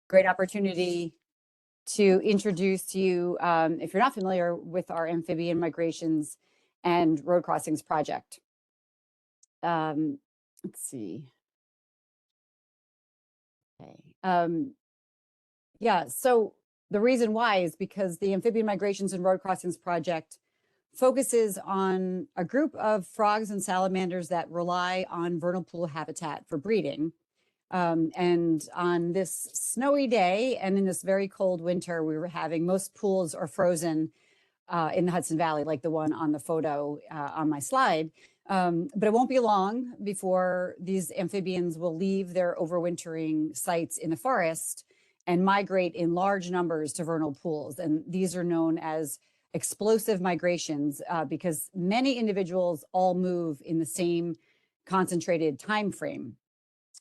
great opportunity to introduce you, if you're not familiar with our amphibian migrations and road crossings project. Let's see. Okay. Yeah, so the reason why is because the Amphibian Migrations and Road Crossings Project focuses on a group of frogs and salamanders that rely on vernal pool habitat for breeding. And on this snowy day and in this very cold winter, we were having most pools are frozen in the Hudson Valley, like the one on the photo on my slide. But it won't be long before these amphibians will leave their overwintering sites in the forest and migrate in large numbers to vernal pools. And these are known as explosive migrations because many individuals all move in the same concentrated time frame.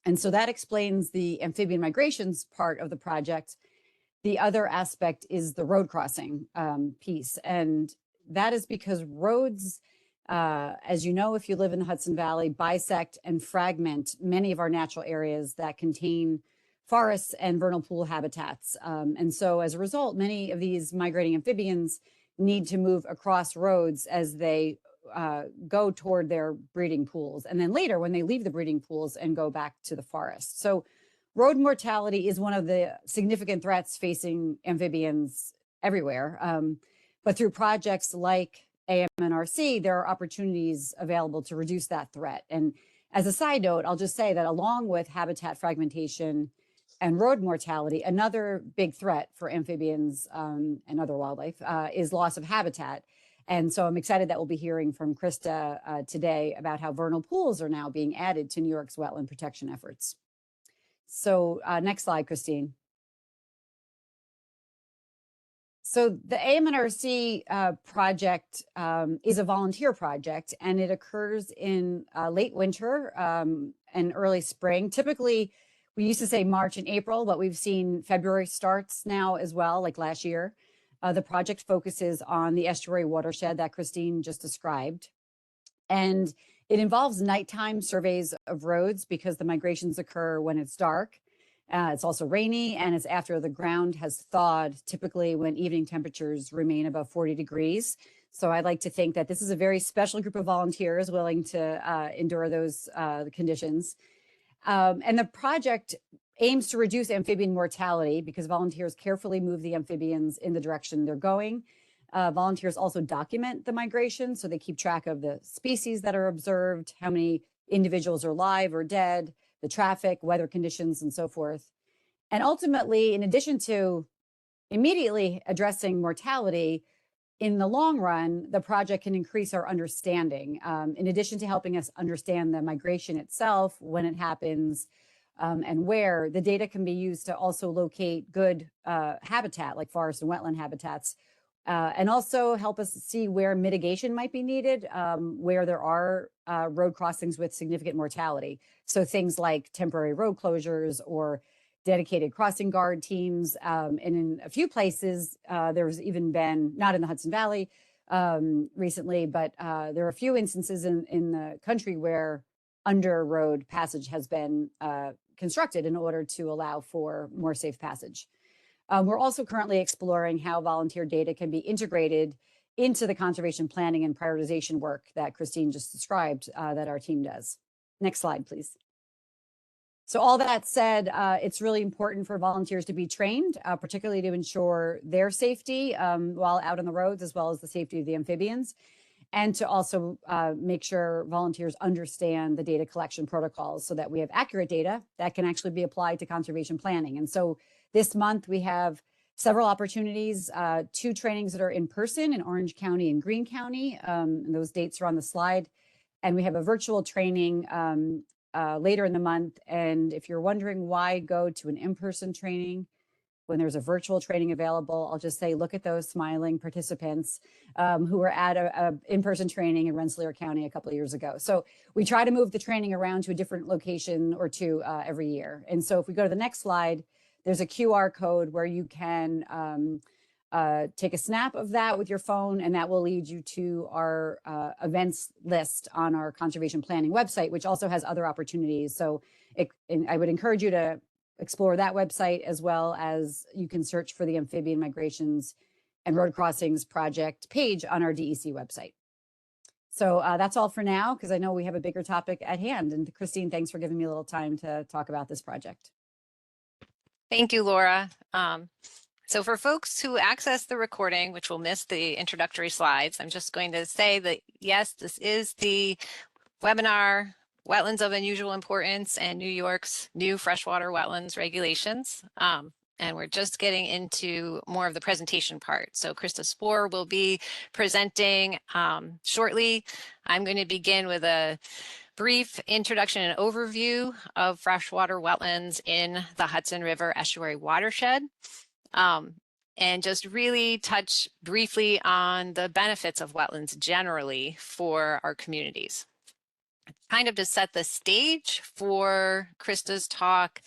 And so that explains the amphibian migrations part of the project. The other aspect is the road crossing piece. And that is because roads, as you know, if you live in the Hudson Valley, bisect and fragment many of our natural areas that contain forests and vernal pool habitats. And so as a result, many of these migrating amphibians need to move across roads as they go toward their breeding pools. And then later when they leave the breeding pools and go back to the forest. So road mortality is one of the significant threats facing amphibians everywhere. But through projects like AMNRC, there are opportunities available to reduce that threat. And as a side note, I'll just say that along with habitat fragmentation and road mortality, another big threat for amphibians and other wildlife is loss of habitat. And so I'm excited that we'll be hearing from Krista today about how vernal pools are now being added to New York's wetland protection efforts. So next slide, Christine. So the AMNRC project is a volunteer project, and it occurs in late winter and early spring. Typically, we used to say March and April, but we've seen February starts now as well, like last year. The project focuses on the estuary watershed that Christine just described. And it involves nighttime surveys of roads because the migrations occur when it's dark. It's also rainy, and it's after the ground has thawed, typically when evening temperatures remain above 40 degrees. So I'd like to think that this is a very special group of volunteers willing to endure those conditions. And the project aims to reduce amphibian mortality because volunteers carefully move the amphibians in the direction they're going. Volunteers also document the migration, so they keep track of the species that are observed, how many individuals are alive or dead, the traffic, weather conditions, and so forth. And ultimately, in addition to immediately addressing mortality, in the long run, the project can increase our understanding. In addition to helping us understand the migration itself, when it happens, and where, the data can be used to also locate good habitat, like forest and wetland habitats, and also help us see where mitigation might be needed, where there are road crossings with significant mortality. So things like temporary road closures or dedicated crossing guard teams. And in a few places, there's even been, not in the Hudson Valley recently, but there are a few instances in the country where under road passage has been constructed in order to allow for more safe passage. We're also currently exploring how volunteer data can be integrated into the conservation planning and prioritization work that Christine just described that our team does. Next slide, please. So all that said, it's really important for volunteers to be trained, particularly to ensure their safety while out on the roads, as well as the safety of the amphibians, and to also make sure volunteers understand the data collection protocols so that we have accurate data that can actually be applied to conservation planning. And so this month we have several opportunities, 2 trainings that are in person in Orange County and Greene County. And those dates are on the slide. And we have a virtual training later in the month. And if you're wondering why go to an in-person training when there's a virtual training available, I'll just say, look at those smiling participants who were at a in-person training in Rensselaer County a couple of years ago. So we try to move the training around to a different location or two every year. And so if we go to the next slide, there's a QR code where you can take a snap of that with your phone, and that will lead you to our events list on our conservation planning website, which also has other opportunities. So I would encourage you to explore that website, as well as you can search for the Amphibian Migrations and Road Crossings Project page on our DEC website. So that's all for now, because I know we have a bigger topic at hand. And Christine, thanks for giving me a little time to talk about this project. Thank you, Laura. So for folks who access the recording, which will miss the introductory slides, I'm just going to say that, yes, this is the webinar, Wetlands of Unusual Importance and New York's new freshwater wetlands regulations. And we're just getting into more of the presentation part. So Krista Spohr will be presenting shortly. I'm going to begin with a brief introduction and overview of freshwater wetlands in the Hudson River estuary watershed. And just really touch briefly on the benefits of wetlands generally for our communities. Kind of to set the stage for Krista's talk,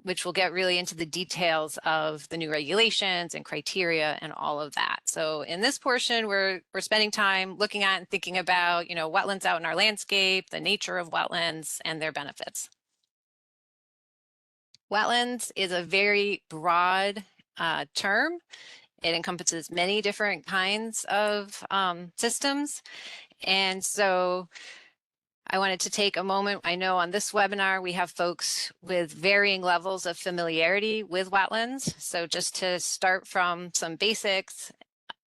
which will get really into the details of the new regulations and criteria and all of that. So in this portion, we're spending time looking at and thinking about, wetlands out in our landscape, the nature of wetlands and their benefits. Wetlands is a very broad term. It encompasses many different kinds of systems. And so I wanted to take a moment. I know on this webinar, we have folks with varying levels of familiarity with wetlands. So just to start from some basics,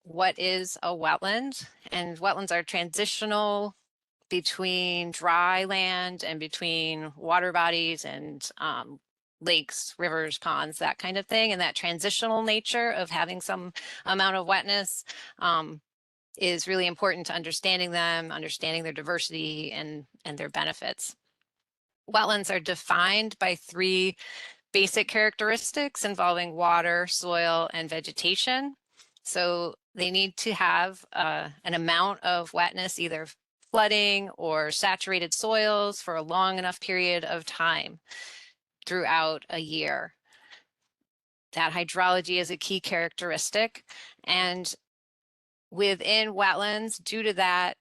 what is a wetland? And wetlands are transitional between dry land and between water bodies and lakes, rivers, ponds, that kind of thing. And that transitional nature of having some amount of wetness is really important to understanding them, understanding their diversity and their benefits. Wetlands are defined by 3 basic characteristics involving water, soil, and vegetation. So they need to have an amount of wetness, either flooding or saturated soils for a long enough period of time throughout a year. That hydrology is a key characteristic, and within wetlands, due to that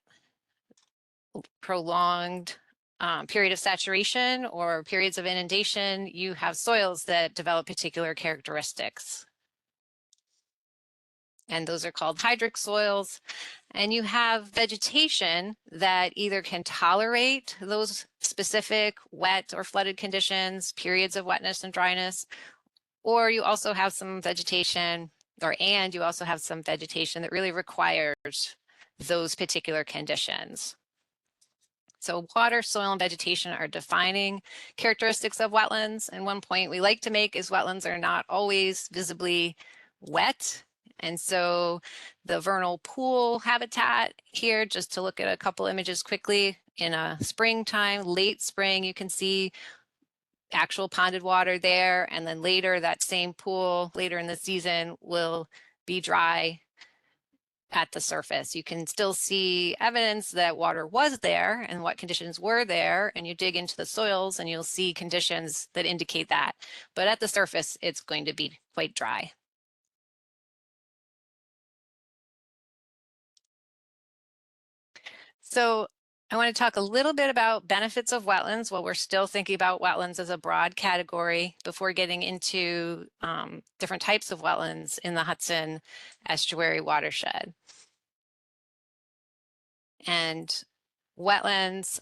prolonged period of saturation or periods of inundation, you have soils that develop particular characteristics. And those are called hydric soils. And you have vegetation that either can tolerate those specific wet or flooded conditions, periods of wetness and dryness, or you also have some vegetation, you also have some vegetation that really requires those particular conditions. So water, soil, and vegetation are defining characteristics of wetlands. And one point we like to make is wetlands are not always visibly wet. And so the vernal pool habitat here, just to look at a couple images quickly, in a springtime, late spring, you can see actual ponded water there. And then later, that same pool, later in the season, will be dry at the surface. You can still see evidence that water was there and what conditions were there, and you dig into the soils and you'll see conditions that indicate that. But at the surface, it's going to be quite dry. So I want to talk a little bit about benefits of wetlands while we're still thinking about wetlands as a broad category before getting into different types of wetlands in the Hudson estuary watershed. And wetlands,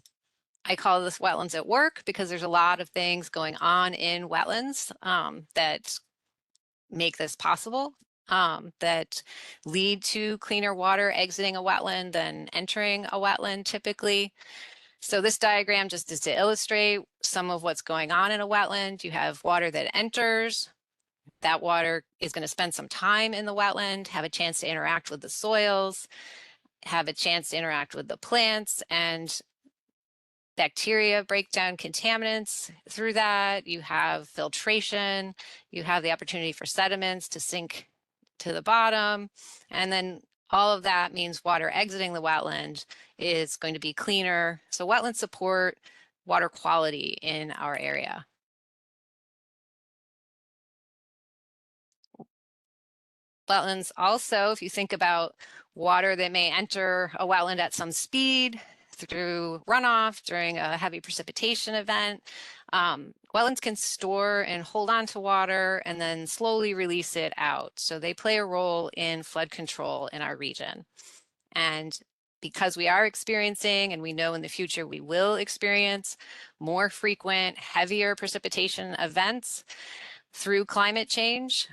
I call this wetlands at work because there's a lot of things going on in wetlands that make this possible, that lead to cleaner water exiting a wetland than entering a wetland typically. So this diagram just is to illustrate some of what's going on in a wetland. You have water that enters. That water is going to spend some time in the wetland, have a chance to interact with the soils, have a chance to interact with the plants, and bacteria break down contaminants through that. You have filtration, you have the opportunity for sediments to sink to the bottom, and then all of that means water exiting the wetland is going to be cleaner. So wetlands support water quality in our area. Wetlands also, if you think about water that may enter a wetland at some speed through runoff during a heavy precipitation event, Wetlands can store and hold on to water and then slowly release it out. So they play a role in flood control in our region. And because we are experiencing, and we know in the future we will experience, more frequent, heavier precipitation events through climate change,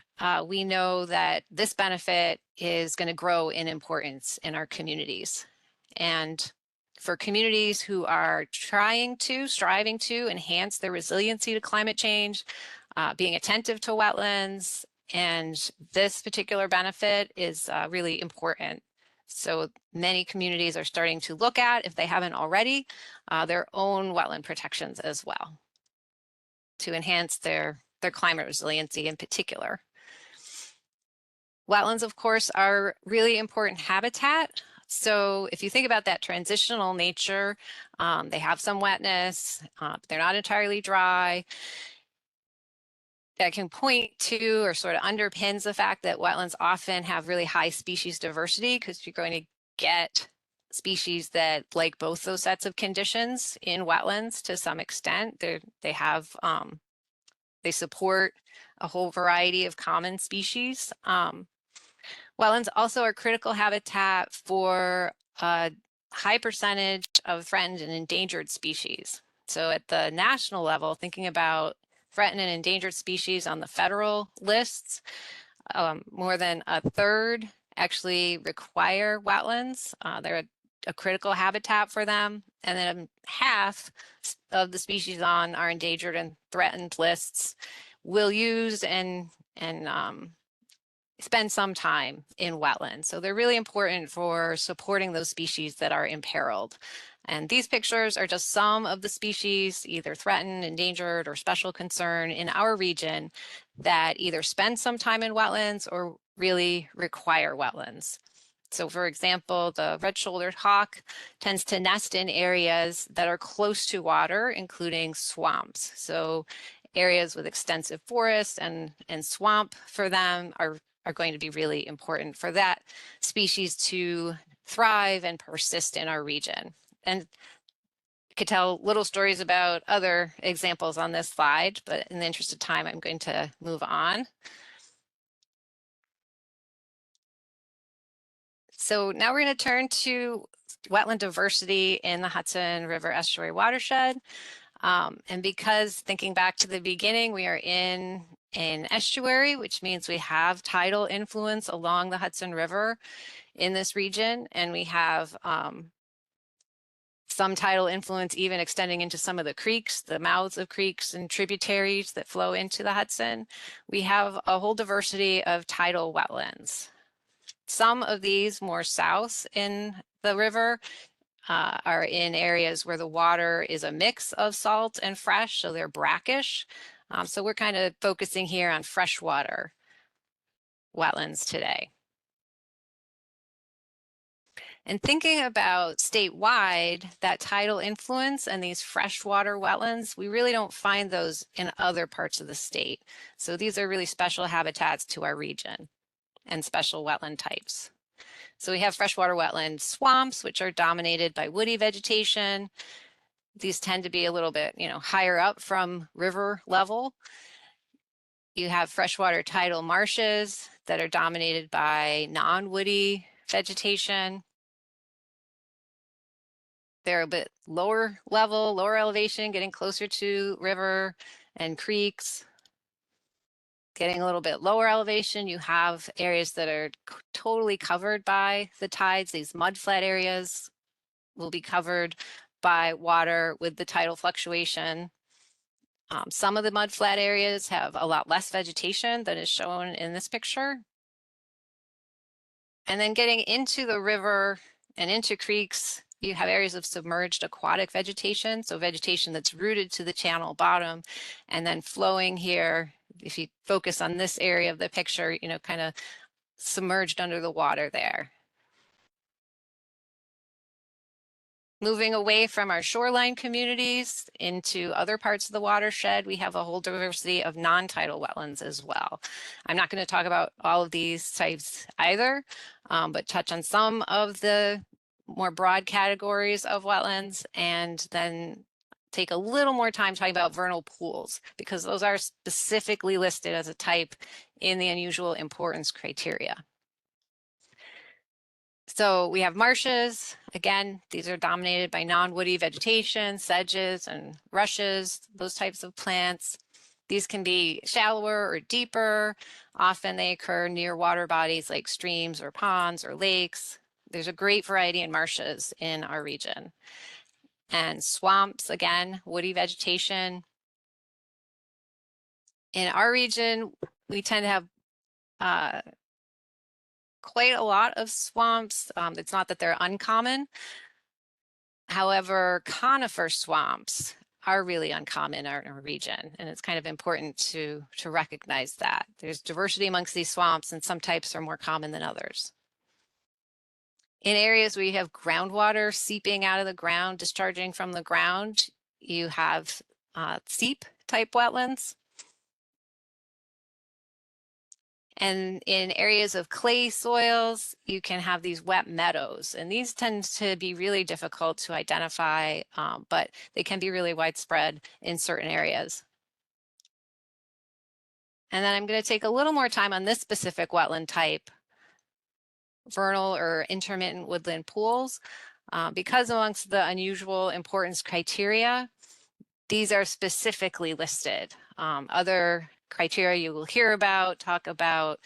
we know that this benefit is going to grow in importance in our communities. And for communities who are striving to enhance their resiliency to climate change, being attentive to wetlands, and this particular benefit is really important. So many communities are starting to look at, if they haven't already, their own wetland protections as well to enhance their climate resiliency in particular. Wetlands, of course, are really important habitat. So if you think about that transitional nature, they have some wetness, they're not entirely dry. That can point to or sort of underpins the fact that wetlands often have really high species diversity, because you're going to get species that like both those sets of conditions in wetlands to some extent. They support a whole variety of common species. Wetlands also are critical habitat for a high percentage of threatened and endangered species. So at the national level, thinking about threatened and endangered species on the federal lists, more than a third actually require wetlands. They're a critical habitat for them. And then half of the species on our endangered and threatened lists will use and spend some time in wetlands. So they're really important for supporting those species that are imperiled. And these pictures are just some of the species, either threatened, endangered, or special concern in our region that either spend some time in wetlands or really require wetlands. So for example, the red-shouldered hawk tends to nest in areas that are close to water, including swamps. So areas with extensive forests and swamp for them are going to be really important for that species to thrive and persist in our region. And I could tell little stories about other examples on this slide, but in the interest of time, I'm going to move on. So now we're going to turn to wetland diversity in the Hudson River Estuary watershed. And because thinking back to the beginning, we are in an estuary, which means we have tidal influence along the Hudson River in this region, and we have some tidal influence even extending into some of the creeks, the mouths of creeks and tributaries that flow into the Hudson. We have a whole diversity of tidal wetlands. Some of these more south in the river are in areas where the water is a mix of salt and fresh, so they're brackish. So we're kind of focusing here on freshwater wetlands today. And thinking about statewide, that tidal influence and these freshwater wetlands, we really don't find those in other parts of the state. So these are really special habitats to our region and special wetland types. So we have freshwater wetland swamps, which are dominated by woody vegetation. These tend to be a little bit, higher up from river level. You have freshwater tidal marshes that are dominated by non-woody vegetation. They're a bit lower level, lower elevation, getting closer to river and creeks. Getting a little bit lower elevation, you have areas that are totally covered by the tides. These mudflat areas will be covered by water with the tidal fluctuation. Some of the mudflat areas have a lot less vegetation than is shown in this picture. And then getting into the river and into creeks, you have areas of submerged aquatic vegetation, so vegetation that's rooted to the channel bottom and then flowing here. If you focus on this area of the picture, kind of submerged under the water there. Moving away from our shoreline communities into other parts of the watershed, we have a whole diversity of non-tidal wetlands as well. I'm not going to talk about all of these types either, but touch on some of the more broad categories of wetlands and then take a little more time talking about vernal pools because those are specifically listed as a type in the unusual importance criteria. So we have marshes. Again, these are dominated by non-woody vegetation, sedges and rushes, those types of plants. These can be shallower or deeper. Often they occur near water bodies like streams or ponds or lakes. There's a great variety in marshes in our region. And swamps, again, woody vegetation. In our region, we tend to have quite a lot of swamps. It's not that they're uncommon. However, conifer swamps are really uncommon in our region, and it's kind of important to recognize that. There's diversity amongst these swamps, and some types are more common than others. In areas where you have groundwater seeping out of the ground, discharging from the ground, you have seep type wetlands. And in areas of clay soils, you can have these wet meadows, and these tend to be really difficult to identify, but they can be really widespread in certain areas. And then I'm going to take a little more time on this specific wetland type, vernal or intermittent woodland pools, because amongst the unusual importance criteria, these are specifically listed. Other criteria you will hear about talk about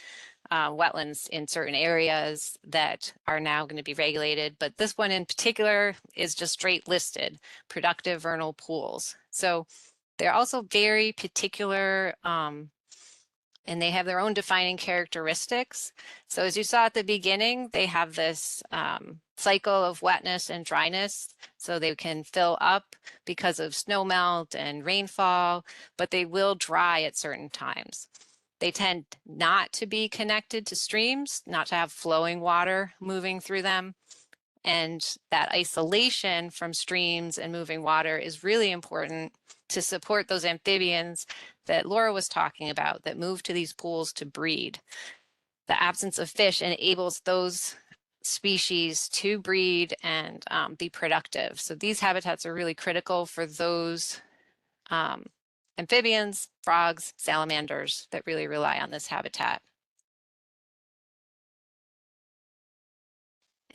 wetlands in certain areas that are now going to be regulated, but this one in particular is just straight listed, productive vernal pools. So they're also very particular and they have their own defining characteristics. So as you saw at the beginning, they have this cycle of wetness and dryness. So they can fill up because of snow melt and rainfall, but they will dry at certain times. They tend not to be connected to streams, not to have flowing water moving through them. And that isolation from streams and moving water is really important to support those amphibians that Laura was talking about that move to these pools to breed. The absence of fish enables those species to breed and be productive. So these habitats are really critical for those amphibians, frogs, salamanders that really rely on this habitat.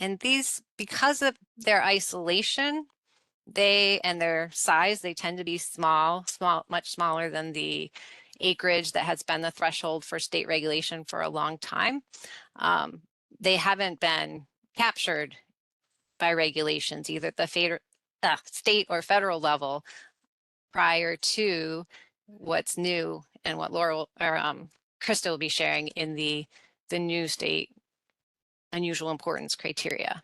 And these, because of their isolation, and their size, they tend to be small, much smaller than the acreage that has been the threshold for state regulation for a long time. They haven't been captured by regulations, either at the state or federal level, prior to what's new and what Laura or Krista will be sharing in the new state unusual importance criteria.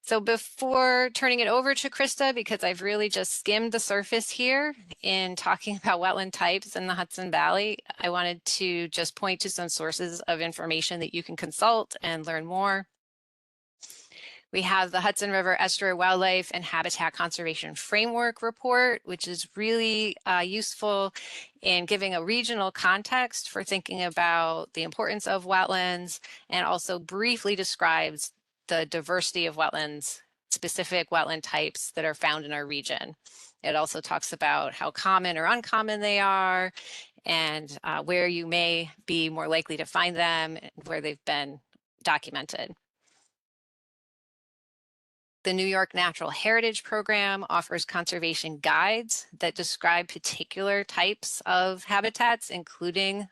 So before turning it over to Krista, because I've really just skimmed the surface here in talking about wetland types in the Hudson Valley, I wanted to just point to some sources of information that you can consult and learn more. We have the Hudson River Estuary Wildlife and Habitat Conservation Framework report, which is really useful in giving a regional context for thinking about the importance of wetlands, and also briefly describes the diversity of wetlands, specific wetland types that are found in our region. It also talks about how common or uncommon they are, and where you may be more likely to find them, where they've been documented. The New York Natural Heritage Program offers conservation guides that describe particular types of habitats, including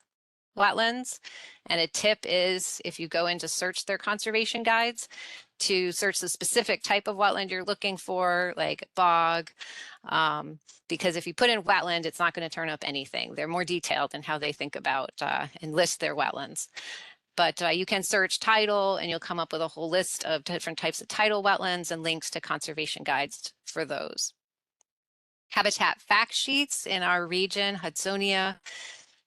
wetlands. And a tip is, if you go in to search their conservation guides, to search the specific type of wetland you're looking for, like bog, because if you put in wetland, it's not going to turn up anything. They're more detailed in how they think about and list their wetlands. But you can search tidal and you'll come up with a whole list of different types of tidal wetlands and links to conservation guides for those. Habitat fact sheets in our region, Hudsonia,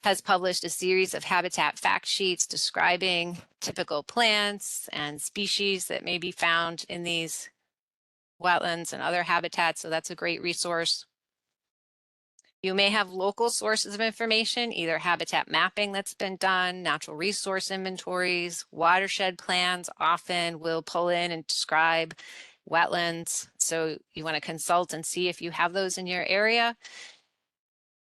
has published a series of habitat fact sheets describing typical plants and species that may be found in these wetlands and other habitats, so that's a great resource. You may have local sources of information, either habitat mapping that's been done, natural resource inventories, watershed plans often will pull in and describe wetlands. So you want to consult and see if you have those in your area.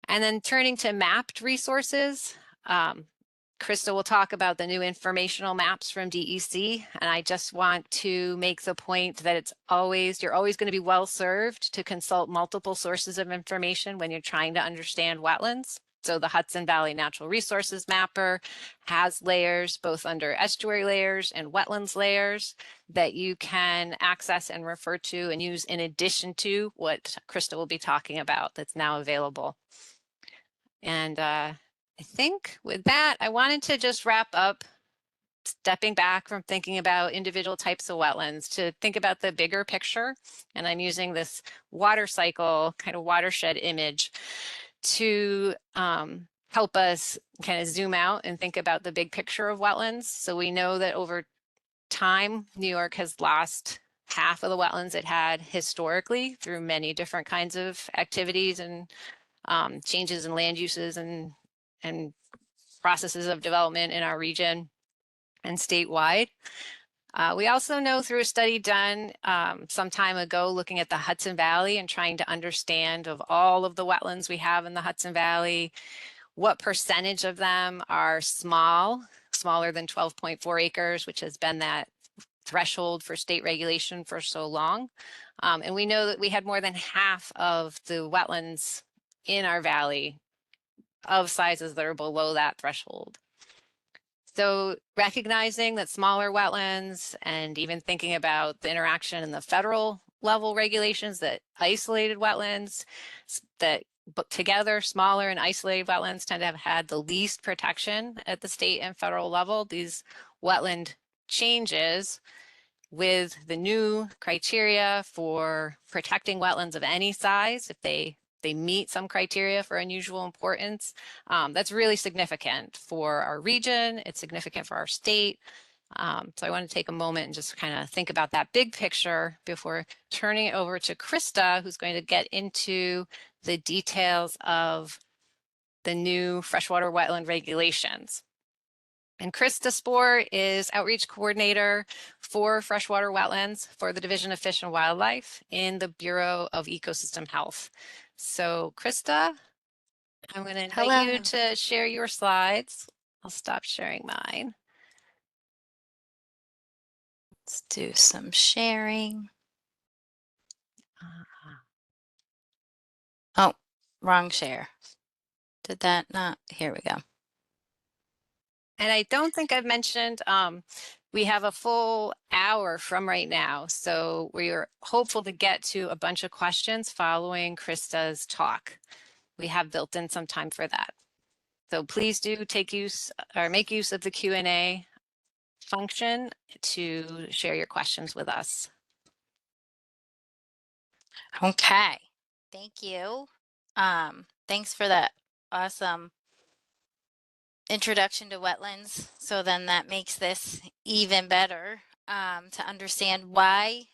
And then turning to mapped resources, Krista will talk about the new informational maps from DEC, and I just want to make the point that you're always going to be well served to consult multiple sources of information when you're trying to understand wetlands. So the Hudson Valley Natural Resources Mapper has layers, both under estuary layers and wetlands layers, that you can access and refer to and use in addition to what Krista will be talking about that's now available. And I think with that, I wanted to just wrap up, stepping back from thinking about individual types of wetlands to think about the bigger picture. And I'm using this water cycle kind of watershed image to help us kind of zoom out and think about the big picture of wetlands. So we know that over time, New York has lost half of the wetlands it had historically through many different kinds of activities and changes in land uses and processes of development in our region and statewide. We also know through a study done some time ago looking at the Hudson Valley and trying to understand of all of the wetlands we have in the Hudson Valley, what percentage of them are smaller than 12.4 acres, which has been that threshold for state regulation for so long. And we know that we had more than half of the wetlands in our valley of sizes that are below that threshold. So recognizing that smaller wetlands and even thinking about the interaction in the federal level regulations that isolated wetlands, that together smaller and isolated wetlands tend to have had the least protection at the state and federal level. These wetland changes with the new criteria for protecting wetlands of any size, if they meet some criteria for unusual importance, that's really significant for our region. It's significant for our state. So I want to take a moment and just kind of think about that big picture before turning it over to Krista, who's going to get into the details of the new freshwater wetland regulations. And Krista Spoor is Outreach Coordinator for Freshwater Wetlands for the Division of Fish and Wildlife in the Bureau of Ecosystem Health. So Krista, I'm going to invite you to share your slides. I'll stop sharing mine. Let's do some sharing. Oh, wrong share. Did that not? Here we go. And I don't think I've mentioned, we have a full hour from right now. So we are hopeful to get to a bunch of questions following Krista's talk. We have built in some time for that. So please do make use of the Q&A function to share your questions with us. Okay, thank you. Thanks for that awesome introduction to wetlands. So then that makes this even better to understand why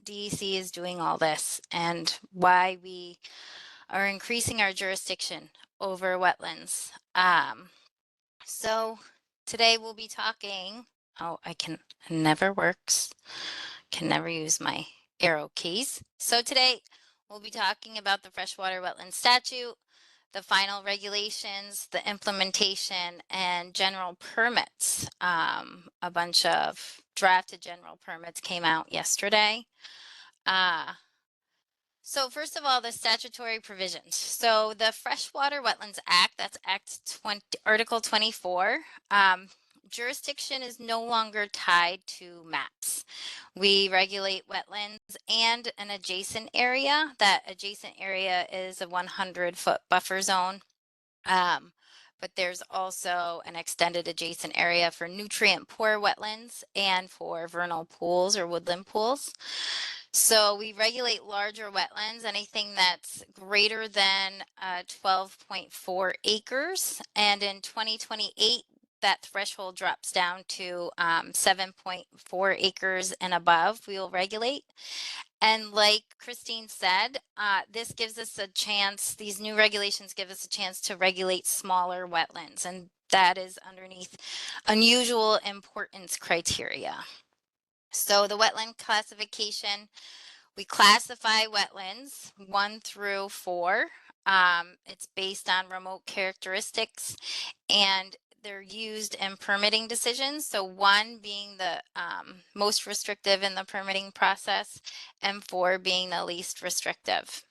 DEC is doing all this and why we are increasing our jurisdiction over wetlands. So today we'll be talking, never works, can never use my arrow keys. So today we'll be talking about the Freshwater Wetland Statute, the final regulations, the implementation, and general permits. A bunch of drafted general permits came out yesterday. So first of all, the statutory provisions. So the Freshwater Wetlands Act, that's Article 24, jurisdiction is no longer tied to maps. We regulate wetlands and an adjacent area. That adjacent area is a 100-foot buffer zone. But there's also an extended adjacent area for nutrient poor wetlands and for vernal pools or woodland pools. So we regulate larger wetlands, anything that's greater than 12.4 acres. And in 2028, that threshold drops down to 7.4 acres and above, we will regulate. And like Christine said, this gives us a chance, these new regulations give us a chance to regulate smaller wetlands, and that is underneath unusual importance criteria. So the wetland classification, we classify wetlands 1 through 4. It's based on remote characteristics, and they're used in permitting decisions. So 1 being the most restrictive in the permitting process, and 4 being the least restrictive.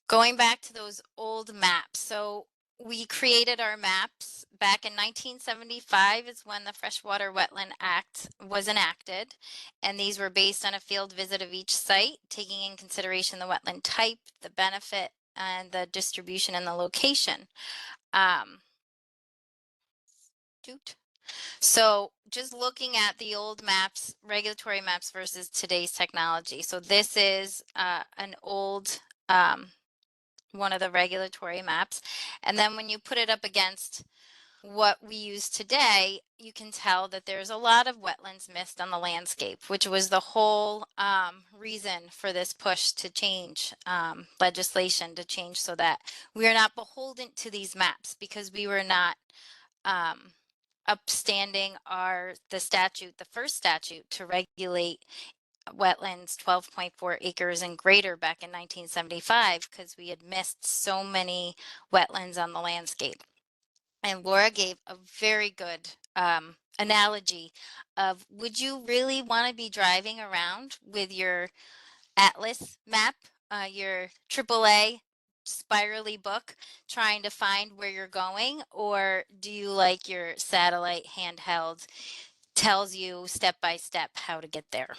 Going back to those old maps. So we created our maps back in 1975 is when the Freshwater Wetland Act was enacted. And these were based on a field visit of each site, taking in consideration the wetland type, the benefit, and the distribution and the location. So just looking at the old maps, regulatory maps versus today's technology. So this is an old one of the regulatory maps. And then when you put it up against what we use today, you can tell that there's a lot of wetlands missed on the landscape, which was the whole reason for this push to change legislation to change so that we are not beholden to these maps, because we were not upstanding the first statute to regulate wetlands 12.4 acres and greater back in 1975, because we had missed so many wetlands on the landscape. And Laura gave a very good analogy of, would you really want to be driving around with your atlas map, your AAA spirally book, trying to find where you're going? Or do you like your satellite handheld, tells you step by step how to get there?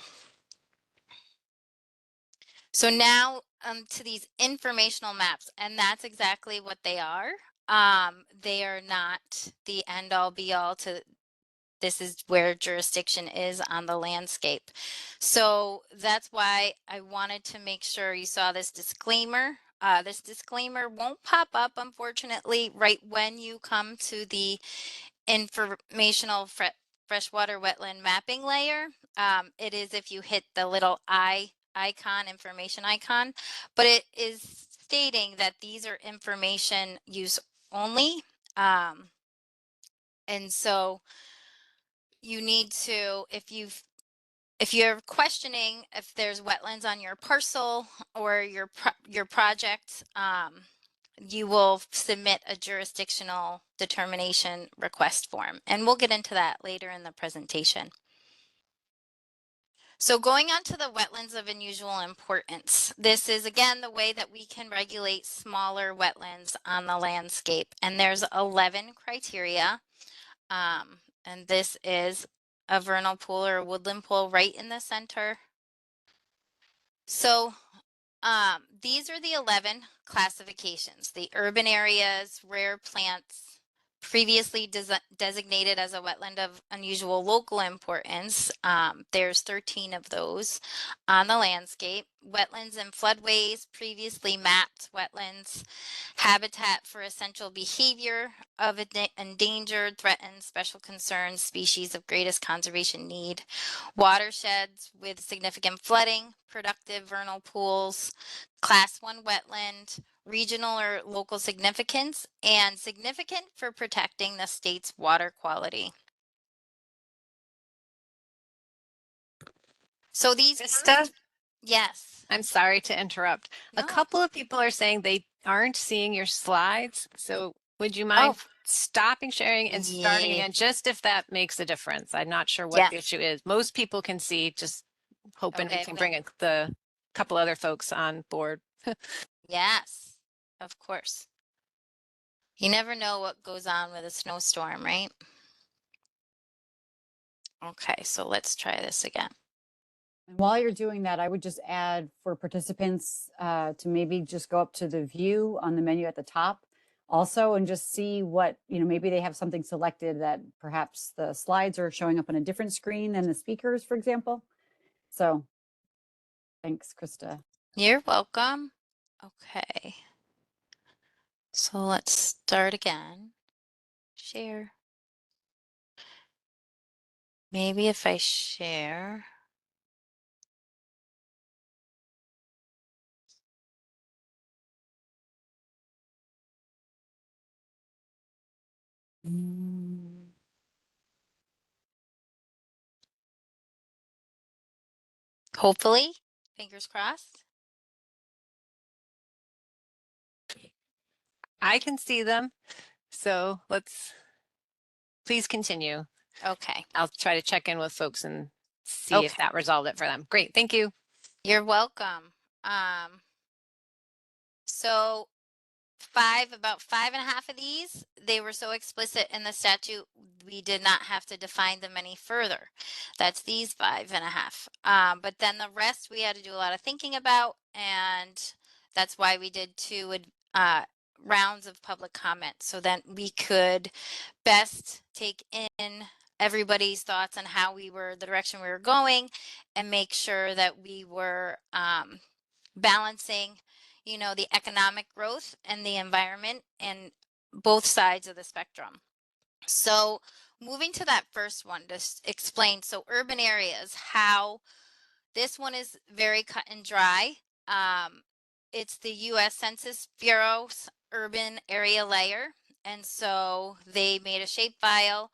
So now to these informational maps, and that's exactly what they are. They are not the end all be all to this is where jurisdiction is on the landscape. So that's why I wanted to make sure you saw this disclaimer. This disclaimer won't pop up, unfortunately, right when you come to the informational freshwater wetland mapping layer. It is if you hit the little information icon, but it is stating that these are information use only. And so you need to, if you're questioning if there's wetlands on your parcel or your project, you will submit a jurisdictional determination request form. And we'll get into that later in the presentation. So going on to the wetlands of unusual importance. This is again the way that we can regulate smaller wetlands on the landscape. And there's 11 criteria. And this is a vernal pool or a woodland pool right in the center. So these are the 11 classifications: the urban areas, rare plants, previously designated as a wetland of unusual local importance. There's 13 of those on the landscape. Wetlands and floodways, previously mapped wetlands. Habitat for essential behavior of endangered, threatened, special concern species of greatest conservation need. Watersheds with significant flooding, productive vernal pools, class 1 wetland, regional or local significance, and significant for protecting the state's water quality. So these Krista, yes. I'm sorry to interrupt. No. A couple of people are saying they aren't seeing your slides. So would you mind stopping sharing and starting again, just if that makes a difference? I'm not sure what the issue is. Most people can see, just hoping we can bring the couple other folks on board. Yes, of course. You never know what goes on with a snowstorm, right? Okay, so let's try this again. And while you're doing that, I would just add for participants to maybe just go up to the view on the menu at the top also and just see what, maybe they have something selected that perhaps the slides are showing up on a different screen than the speakers, for example. So thanks, Krista. You're welcome. Okay. So let's start again. Share. Maybe if I share. Hopefully, fingers crossed. I can see them. So please continue. Okay. I'll try to check in with folks and see if Okay. that resolved it for them. Great. Thank you. You're welcome. So about 5.5 of these, they were so explicit in the statute, we did not have to define them any further. That's these 5.5. But then the rest we had to do a lot of thinking about, and that's why we did 2 rounds of public comment, so then we could best take in everybody's thoughts on how the direction we were going, and make sure that we were balancing, the economic growth and the environment and both sides of the spectrum. So moving to that first one to explain, so urban areas, how this one is very cut and dry. It's the US Census Bureau's urban area layer. And so they made a shapefile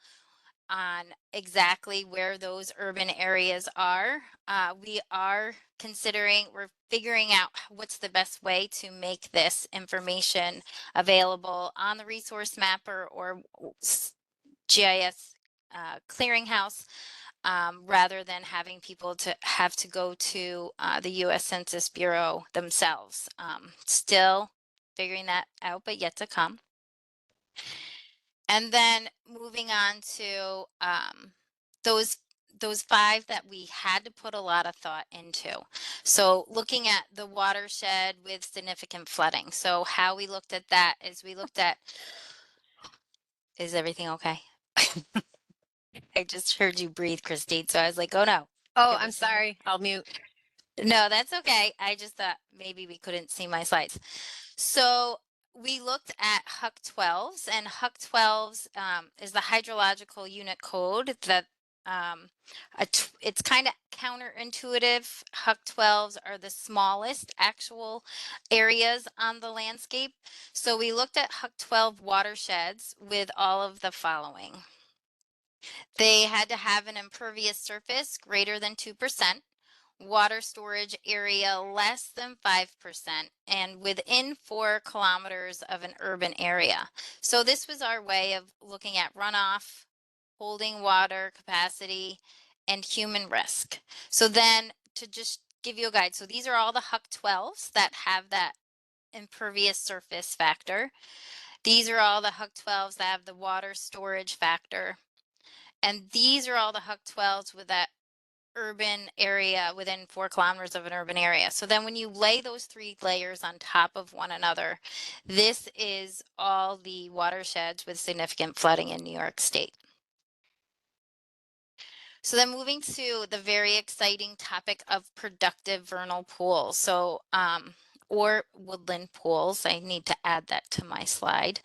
on exactly where those urban areas are. We're figuring out what's the best way to make this information available on the resource mapper or GIS clearinghouse, rather than having people to have to go to the US Census Bureau themselves. Still figuring that out, but yet to come. And then moving on to those 5 that we had to put a lot of thought into. So looking at the watershed with significant flooding. So how we looked at that is is everything okay? I just heard you breathe, Christine. So I was like, oh no. Oh, It I'm was- sorry. I'll mute. No, that's okay. I just thought maybe we couldn't see my slides. So we looked at HUC 12s, and HUC 12s is the hydrological unit code that it's kind of counterintuitive. HUC 12s are the smallest actual areas on the landscape. So we looked at HUC 12 watersheds with all of the following. They had to have an impervious surface greater than 2%. Water storage area less than 5%, and within 4 kilometers of an urban area. So this was our way of looking at runoff, holding water capacity, and human risk. So then to just give you a guide, so these are all the HUC 12s that have that impervious surface factor. These are all the HUC 12s that have the water storage factor. And these are all the HUC 12s with that urban area within 4 kilometers of an urban area. So then when you lay those 3 layers on top of one another, this is all the watersheds with significant flooding in New York State. So then moving to the very exciting topic of productive vernal pools. So, or woodland pools. I need to add that to my slide.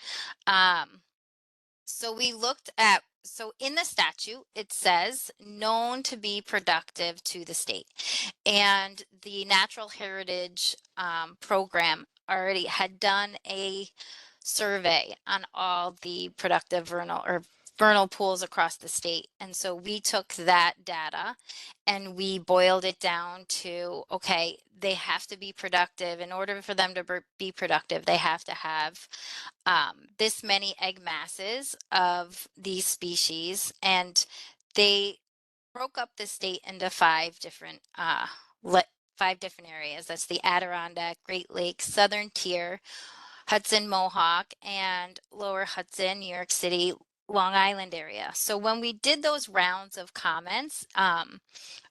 So we looked at, so in the statute, it says known to be productive to the state. And the Natural Heritage Program already had done a survey on all the productive vernal pools across the state. And so we took that data and we boiled it down to, okay, they have to be productive. In order for them to be productive, they have to have this many egg masses of these species. And they broke up the state into 5 different 5 different areas. That's the Adirondack, Great Lakes, Southern Tier, Hudson Mohawk, and Lower Hudson, New York City, Long Island area. So when we did those rounds of comments,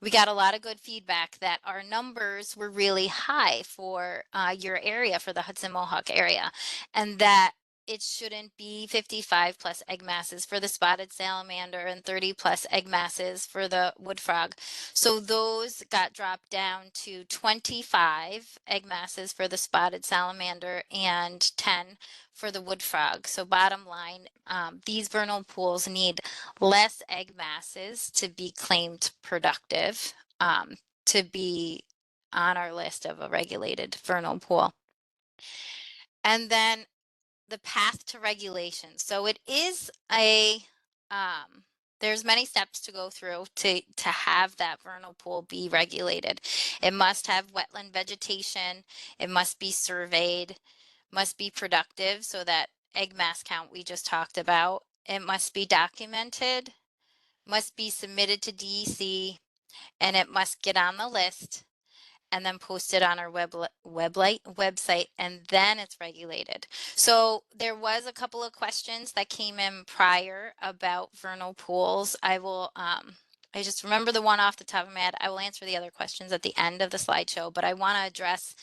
we got a lot of good feedback that our numbers were really high for your area, for the Hudson Mohawk area, and that it shouldn't be 55 plus egg masses for the spotted salamander and 30 plus egg masses for the wood frog. So those got dropped down to 25 egg masses for the spotted salamander and 10 for the wood frog. So bottom line, these vernal pools need less egg masses to be claimed productive, to be on our list of a regulated vernal pool. And then the path to regulation. So it is a there's many steps to go through to have that vernal pool be regulated. It must have wetland vegetation. It must be surveyed, must be productive. So that egg mass count we just talked about, it must be documented, must be submitted to DEC, and it must get on the list and then posted on our website, and then it's regulated. So there was a couple of questions that came in prior about vernal pools. I just remember the one off the top of my head. I will answer the other questions at the end of the slideshow, but I want to address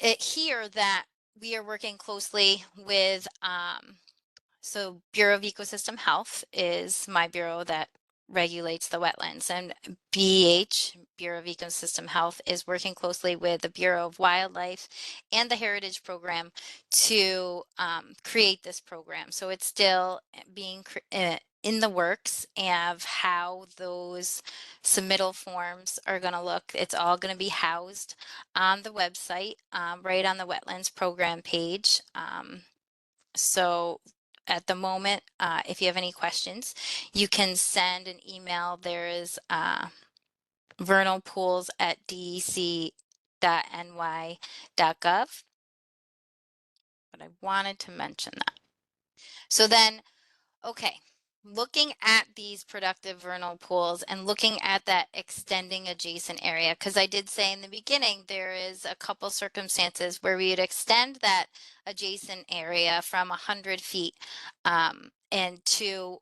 it here that we are working closely with so Bureau of Ecosystem Health is my bureau that regulates the wetlands, and BEH, Bureau of Ecosystem Health, is working closely with the Bureau of Wildlife and the Heritage Program to create this program. So it's still being in the works of how those submittal forms are going to look. It's all going to be housed on the website, right on the Wetlands Program page. So at the moment, if you have any questions, you can send an email. There is vernalpools@dec.ny.gov. But I wanted to mention that. So then, okay, looking at these productive vernal pools and looking at that extending adjacent area, because I did say in the beginning, there is a couple circumstances where we would extend that adjacent area from 100 feet and to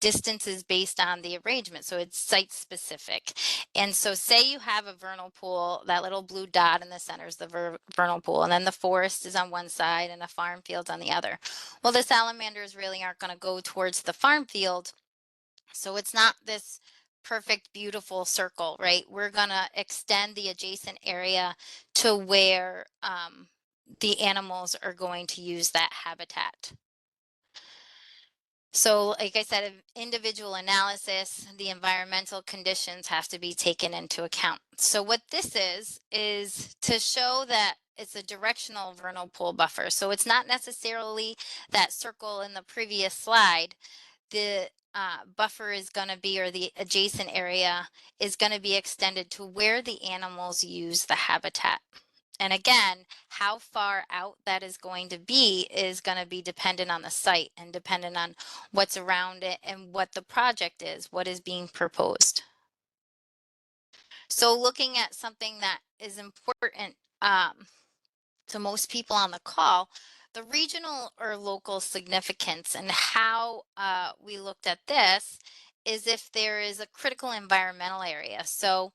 distances based on the arrangement. So it's site specific. And so say you have a vernal pool, that little blue dot in the center is the vernal pool, and then the forest is on one side and the farm field's on the other. Well, the salamanders really aren't going to go towards the farm field. So it's not this perfect, beautiful circle, right? We're going to extend the adjacent area to where the animals are going to use that habitat. So like I said, individual analysis, the environmental conditions have to be taken into account. So what this is to show that it's a directional vernal pool buffer. So it's not necessarily that circle in the previous slide. The buffer is going to be, or the adjacent area is going to be extended to where the animals use the habitat. And again, how far out that is going to be is going to be dependent on the site and dependent on what's around it and what the project is, what is being proposed. So looking at something that is important to most people on the call, the regional or local significance, and how we looked at this is if there is a critical environmental area. So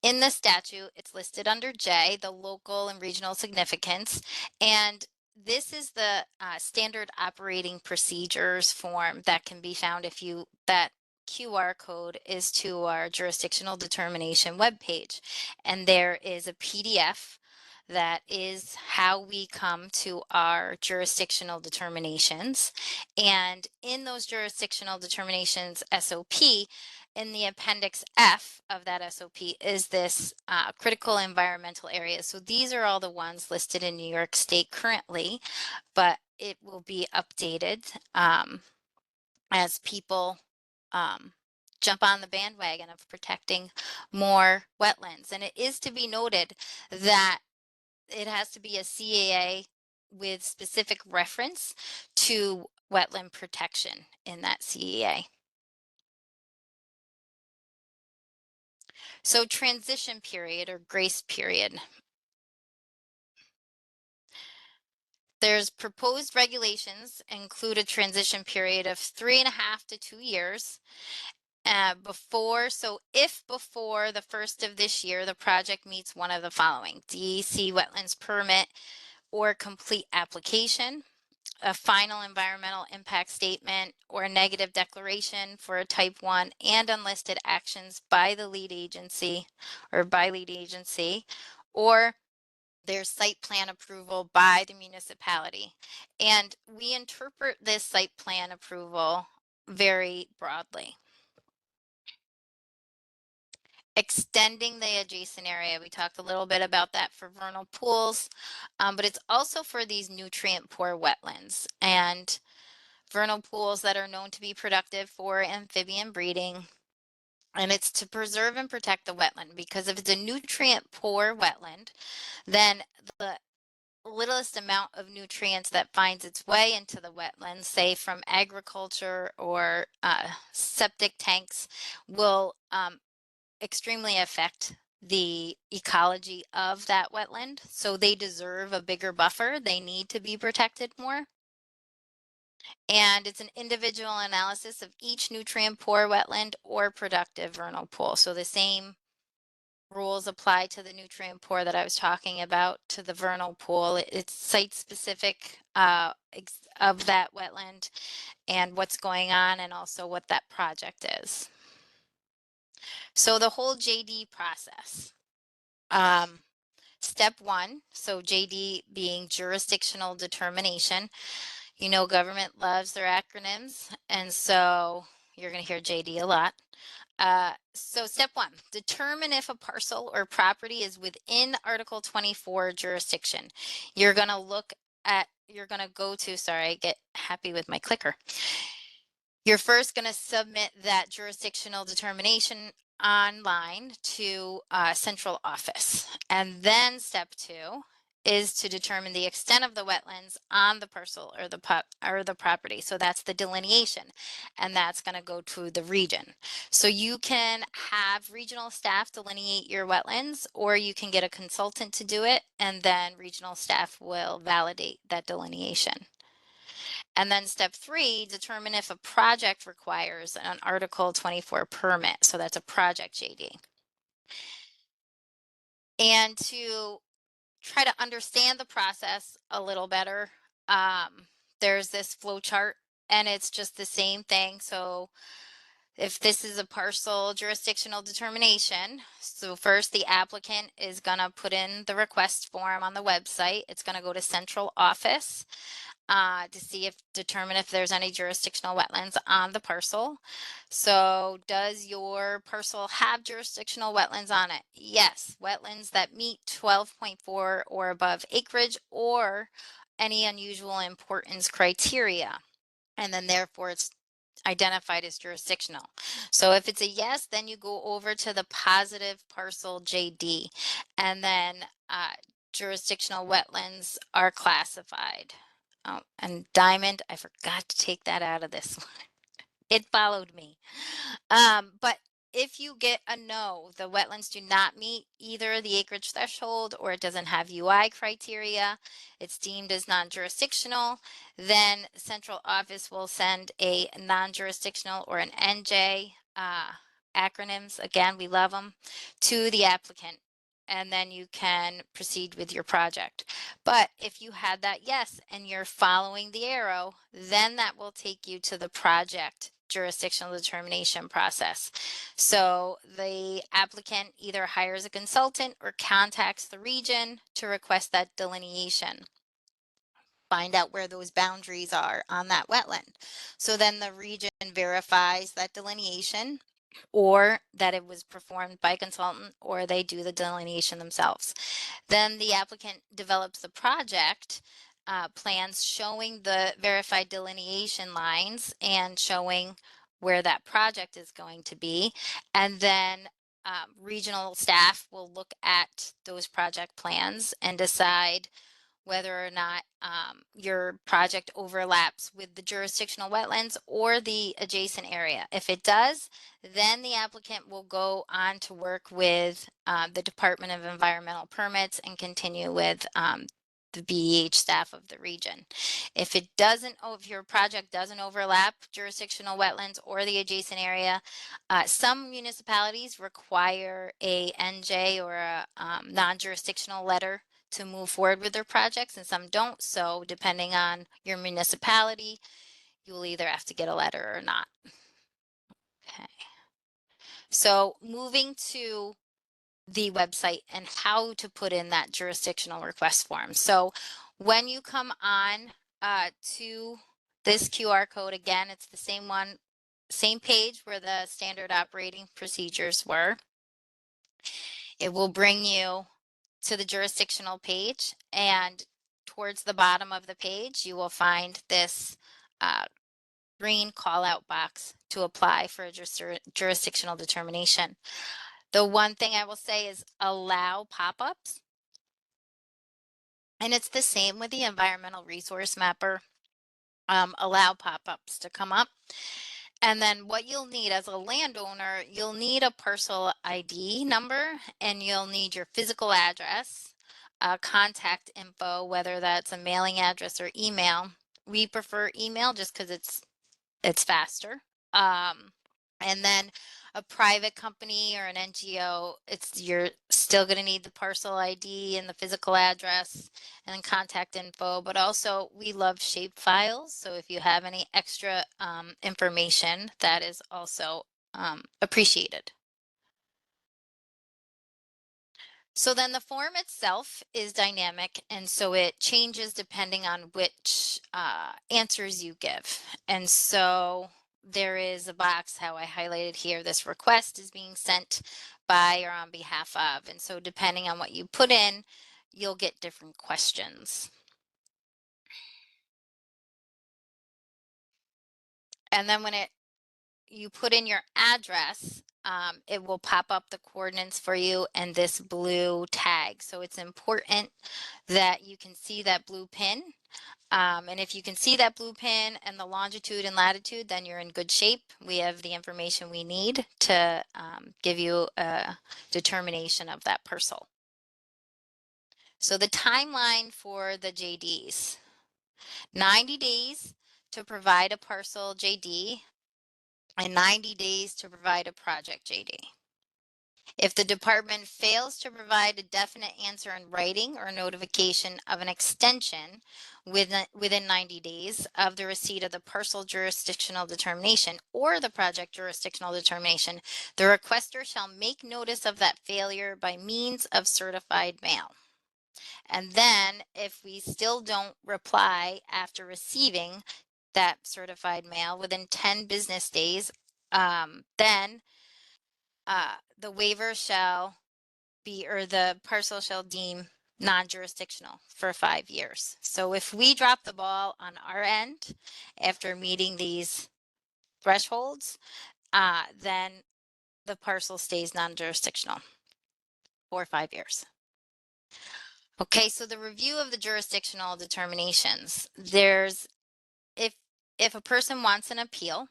in the statute, it's listed under J, the local and regional significance. And this is the standard operating procedures form that can be found if you, that QR code is to our jurisdictional determination webpage. And there is a PDF that is how we come to our jurisdictional determinations. And in those jurisdictional determinations SOP, in the appendix F of that SOP is this critical environmental area. So these are all the ones listed in New York State currently, but it will be updated as people jump on the bandwagon of protecting more wetlands. And it is to be noted that it has to be a CAA with specific reference to wetland protection in that CAA. So transition period or grace period. There's proposed regulations include a transition period of 3.5 to 2 years if before the first of this year, the project meets one of the following: DEC wetlands permit or complete application, a final environmental impact statement or a negative declaration for a type 1 and unlisted actions by the lead agency, or their site plan approval by the municipality. And we interpret this site plan approval very broadly. Extending the adjacent area. We talked a little bit about that for vernal pools, but it's also for these nutrient poor wetlands. And vernal pools that are known to be productive for amphibian breeding. And it's to preserve and protect the wetland, because if it's a nutrient poor wetland, then the littlest amount of nutrients that finds its way into the wetlands, say from agriculture or septic tanks, will extremely affect the ecology of that wetland. So they deserve a bigger buffer. They need to be protected more. And it's an individual analysis of each nutrient poor wetland or productive vernal pool. So the same rules apply to the nutrient poor that I was talking about to the vernal pool. It's site specific of that wetland and what's going on, and also what that project is. So the whole JD process. Step one, so JD being jurisdictional determination. You know, government loves their acronyms, and so you're going to hear JD a lot. So step one, determine if a parcel or property is within Article 24 jurisdiction. You're going to look at, you're going to go to, sorry, I get happy with my clicker. You're first going to submit that jurisdictional determination online to central office. And then step two is to determine the extent of the wetlands on the parcel or the property. So that's the delineation, and that's going to go to the region. So you can have regional staff delineate your wetlands, or you can get a consultant to do it, and then regional staff will validate that delineation. And then step three, determine if a project requires an Article 24 permit. So that's a project JD. And to try to understand the process a little better, there's this flow chart, and it's just the same thing. So if this is a parcel jurisdictional determination, so first the applicant is going to put in the request form on the website. It's going to go to central office to determine if there's any jurisdictional wetlands on the parcel. So does your parcel have jurisdictional wetlands on it? Yes, wetlands that meet 12.4 or above acreage, or any unusual importance criteria. And then therefore it's identified as jurisdictional. So if it's a yes, then you go over to the positive parcel JD, and then jurisdictional wetlands are classified. Oh, and diamond, I forgot to take that out of this one. It followed me. But if you get a no, the wetlands do not meet either the acreage threshold, or it doesn't have UI criteria, it's deemed as non-jurisdictional, then central office will send a non-jurisdictional, or an NJ, acronyms, again, we love them, to the applicant. And then you can proceed with your project. But if you had that yes, and you're following the arrow, then that will take you to the project jurisdictional determination process. So the applicant either hires a consultant or contacts the region to request that delineation. Find out where those boundaries are on that wetland. So then the region verifies that delineation, or that it was performed by a consultant, or they do the delineation themselves. Then the applicant develops the project plans showing the verified delineation lines and showing where that project is going to be. And then regional staff will look at those project plans and decide whether or not your project overlaps with the jurisdictional wetlands or the adjacent area. If it does, then the applicant will go on to work with the Department of Environmental Permits and continue with the BEH staff of the region. If it doesn't, if your project doesn't overlap jurisdictional wetlands or the adjacent area, some municipalities require a NJ, or a non-jurisdictional letter, to move forward with their projects, and some don't. So depending on your municipality, you will either have to get a letter or not. Okay. So moving to the website and how to put in that jurisdictional request form. So when you come on to this QR code, again, it's the same one, same page where the standard operating procedures were. It will bring you to the jurisdictional page, and towards the bottom of the page, you will find this green call out box to apply for a jurisdictional determination. The one thing I will say is allow pop-ups. And it's the same with the environmental resource mapper. Allow pop-ups to come up. And then what you'll need as a landowner, you'll need a parcel ID number, and you'll need your physical address, contact info, whether that's a mailing address or email. We prefer email just because it's faster. And then a private company or an NGO, you're still going to need the parcel ID and the physical address and then contact info. But also, we love shape files. So if you have any extra information, that is also appreciated. So then the form itself is dynamic, and so it changes depending on which answers you give. And so there is a box, how I highlighted here, this request is being sent by or on behalf of. And so depending on what you put in, you'll get different questions. And then when you put in your address, it will pop up the coordinates for you and this blue tag. So it's important that you can see that blue pin. And if you can see that blue pin and the longitude and latitude, then you're in good shape. We have the information we need to give you a determination of that parcel. So the timeline for the JDs, 90 days to provide a parcel JD and 90 days to provide a project JD. If the department fails to provide a definite answer in writing or notification of an extension within 90 days of the receipt of the parcel jurisdictional determination or the project jurisdictional determination, the requester shall make notice of that failure by means of certified mail. And then if we still don't reply after receiving that certified mail within 10 business days, then the waiver shall be, or the parcel shall deem non-jurisdictional for 5 years. So if we drop the ball on our end after meeting these thresholds, then the parcel stays non-jurisdictional for 5 years. Okay, so the review of the jurisdictional determinations. If a person wants an appeal,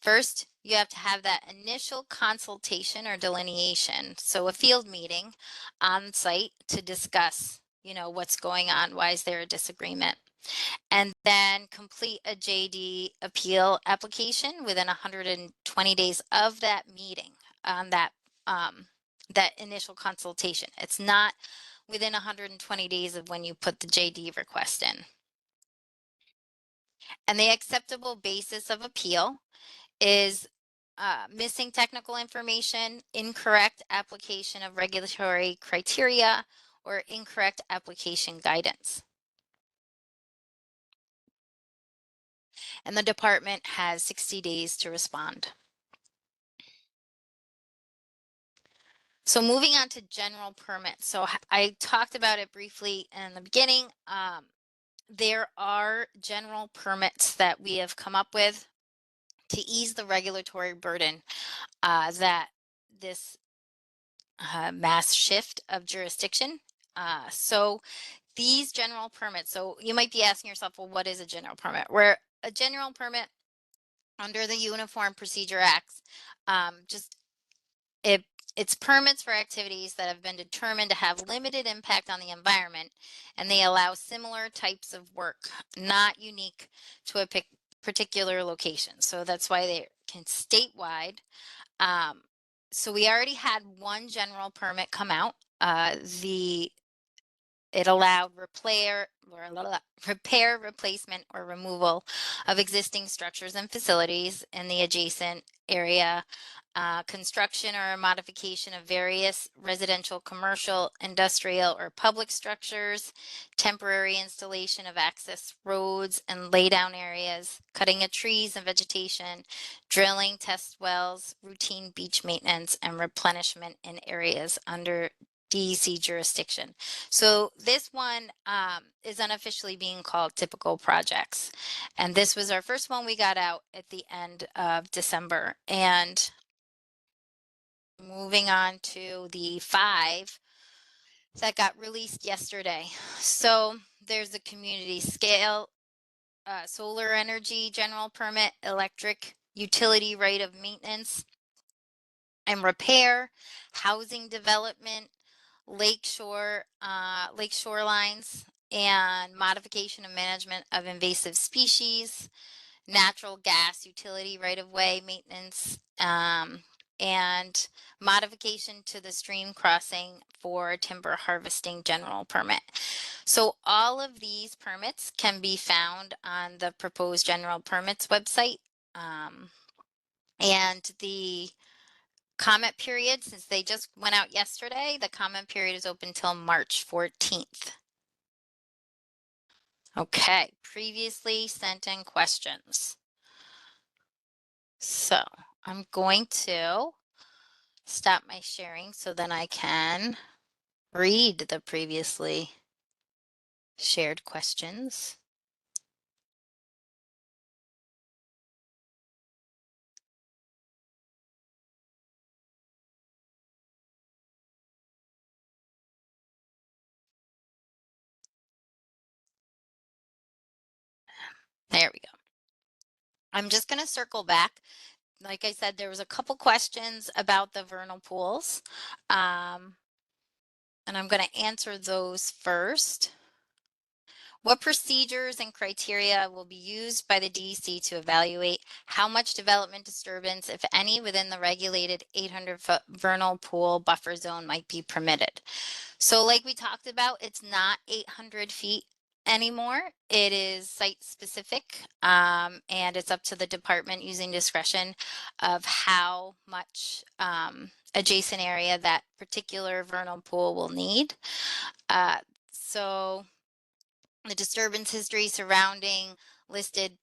first, you have to have that initial consultation or delineation. So a field meeting on site to discuss, what's going on, why is there a disagreement? And then complete a JD appeal application within 120 days of that meeting on that initial consultation. It's not within 120 days of when you put the JD request in. And the acceptable basis of appeal is missing technical information, incorrect application of regulatory criteria, or incorrect application guidance. And the department has 60 days to respond. So moving on to general permits. So I talked about it briefly in the beginning. There are general permits that we have come up with to ease the regulatory burden that this mass shift of jurisdiction. So these general permits, so you might be asking yourself, well, what is a general permit? Where a general permit under the Uniform Procedure Acts, it's permits for activities that have been determined to have limited impact on the environment, and they allow similar types of work, not unique to a particular location. So that's why they can statewide. So we already had one general permit come out. It allowed repair, replacement, or removal of existing structures and facilities in the adjacent area, construction or modification of various residential, commercial, industrial, or public structures, temporary installation of access roads and laydown areas, cutting of trees and vegetation, drilling test wells, routine beach maintenance, and replenishment in areas under DEC jurisdiction. So this one is unofficially being called typical projects. And this was our first one we got out at the end of December. And moving on to the 5 that got released yesterday. So there's the community scale solar energy general permit, electric utility right of maintenance and repair, housing development, lake shorelines, and modification and management of invasive species, natural gas utility right of way maintenance, and modification to the stream crossing for timber harvesting general permit. So all of these permits can be found on the proposed general permits website. And the comment period, since they just went out yesterday, the comment period is open till March 14th. Okay, previously sent in questions. So I'm going to stop my sharing so then I can read the previously shared questions. There we go. I'm just going to circle back. Like I said, there was a couple questions about the vernal pools, and I'm going to answer those first. What procedures and criteria will be used by the DEC to evaluate how much development disturbance, if any, within the regulated 800-foot vernal pool buffer zone might be permitted? So like we talked about, it's not 800 feet anymore. It is site specific, and it's up to the department using discretion of how much adjacent area that particular vernal pool will need. So the disturbance history surrounding listed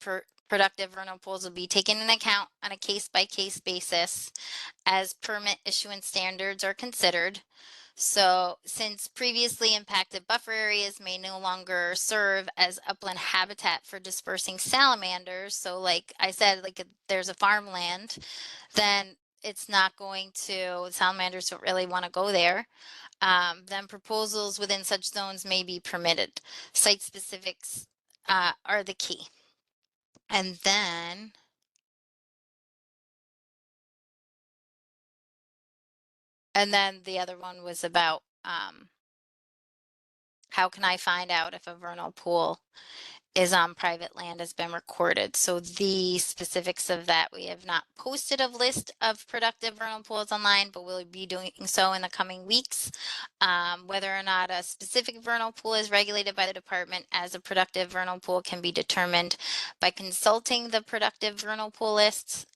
productive vernal pools will be taken into account on a case-by-case basis as permit issuance standards are considered. So since previously impacted buffer areas may no longer serve as upland habitat for dispersing salamanders, so like I said, like if there's a farmland, then it's not going to, salamanders don't really want to go there. Then proposals within such zones may be permitted. Site specifics are the key. And then the other one was about how can I find out if a vernal pool is on private land has been recorded. So the specifics of that, we have not posted a list of productive vernal pools online, but we'll be doing so in the coming weeks. Whether or not a specific vernal pool is regulated by the department as a productive vernal pool can be determined by consulting the productive vernal pool lists.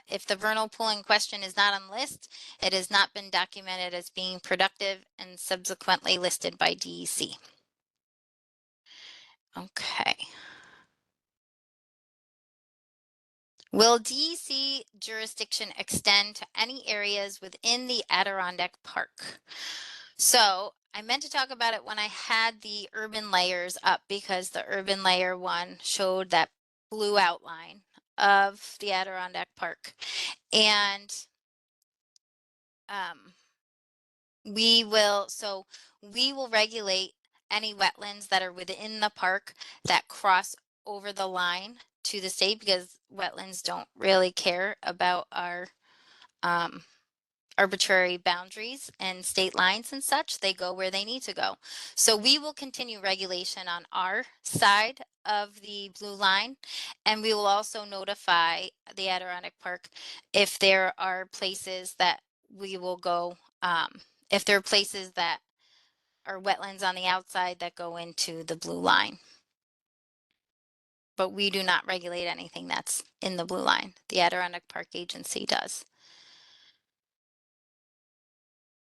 If the vernal pool in question is not on the list, it has not been documented as being productive and subsequently listed by DEC. Okay. Will DEC jurisdiction extend to any areas within the Adirondack Park? So I meant to talk about it when I had the urban layers up because the urban layer one showed that blue outline of the Adirondack Park. And we will regulate any wetlands that are within the park that cross over the line to the state, because wetlands don't really care about our arbitrary boundaries and state lines and such. They go where they need to go. So we will continue regulation on our side of the blue line, and we will also notify the Adirondack Park if there are places that we will go, if there are places that are wetlands on the outside that go into the blue line. But we do not regulate anything that's in the blue line. The Adirondack Park Agency does.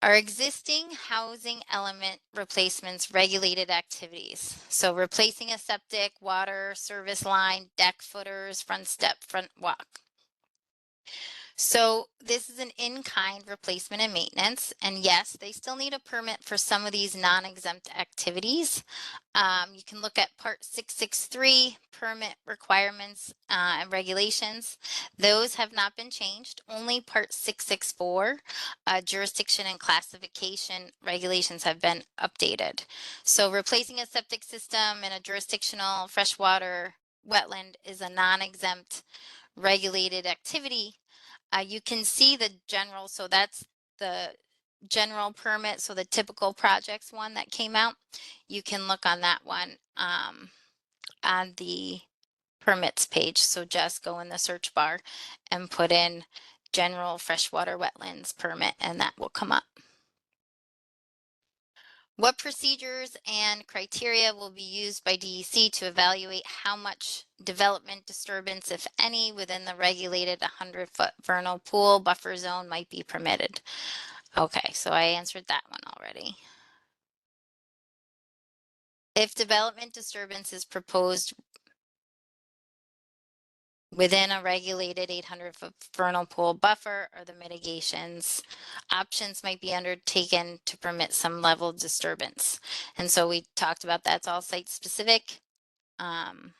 Are existing housing element replacements regulated activities? So replacing a septic, water, service line, deck footers, front step, front walk. So this is an in-kind replacement and maintenance, and yes, they still need a permit for some of these non-exempt activities. You can look at Part 663, permit requirements and regulations. Those have not been changed. Only Part 664, jurisdiction and classification regulations have been updated. So replacing a septic system in a jurisdictional freshwater wetland is a non-exempt regulated activity. You can see the general, so that's the general permit, so the typical projects one that came out. You can look on that one on the permits page. So just go in the search bar and put in general freshwater wetlands permit, and that will come up. What procedures and criteria will be used by DEC to evaluate how much development disturbance, if any, within the regulated 100-foot vernal pool buffer zone might be permitted? Okay, so I answered that one already. If development disturbance is proposed within a regulated 800-foot vernal pool buffer, or the mitigations options might be undertaken to permit some level of disturbance. And so we talked about that's all site specific. Can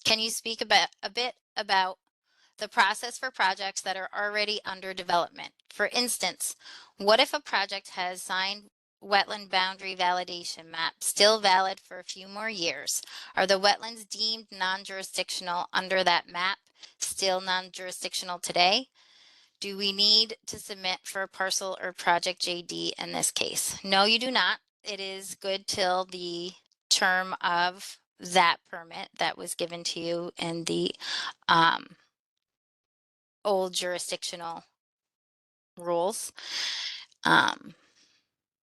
you speak about a bit about the process for projects that are already under development? For instance, what if a project has signed wetland boundary validation map still valid for a few more years? Are the wetlands deemed non-jurisdictional under that map still non-jurisdictional today? Do we need to submit for a parcel or project JD in this case? No, you do not. It is good till the term of that permit that was given to you in the old jurisdictional rules.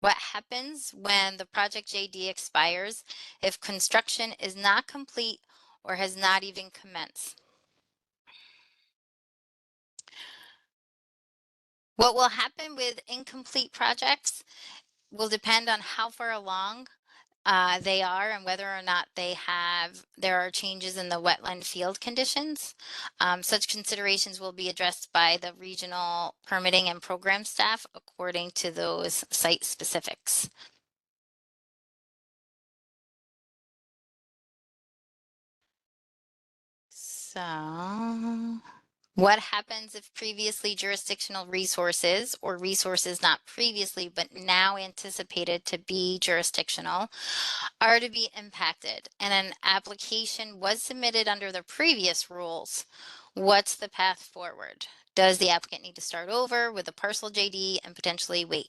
What happens when the project JD expires if construction is not complete or has not even commenced? What will happen with incomplete projects will depend on how far along they are and whether or not there are changes in the wetland field conditions. Such considerations will be addressed by the regional permitting and program staff according to those site specifics. So what happens if previously jurisdictional resources or resources not previously but now anticipated to be jurisdictional are to be impacted and an application was submitted under the previous rules? What's the path forward? Does the applicant need to start over with a parcel JD and potentially wait?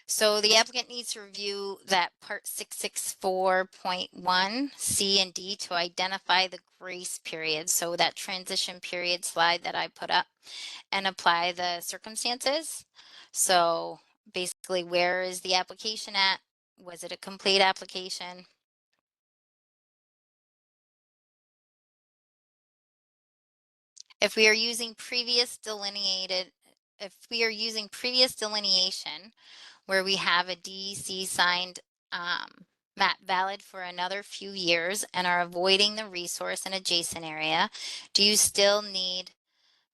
So the applicant needs to review that part 664.1 C and D to identify the grace period. So that transition period slide that I put up, and apply the circumstances. So basically, where is the application at? Was it a complete application? If we are using previous delineation where we have a DEC signed map valid for another few years and are avoiding the resource and adjacent area, do you still need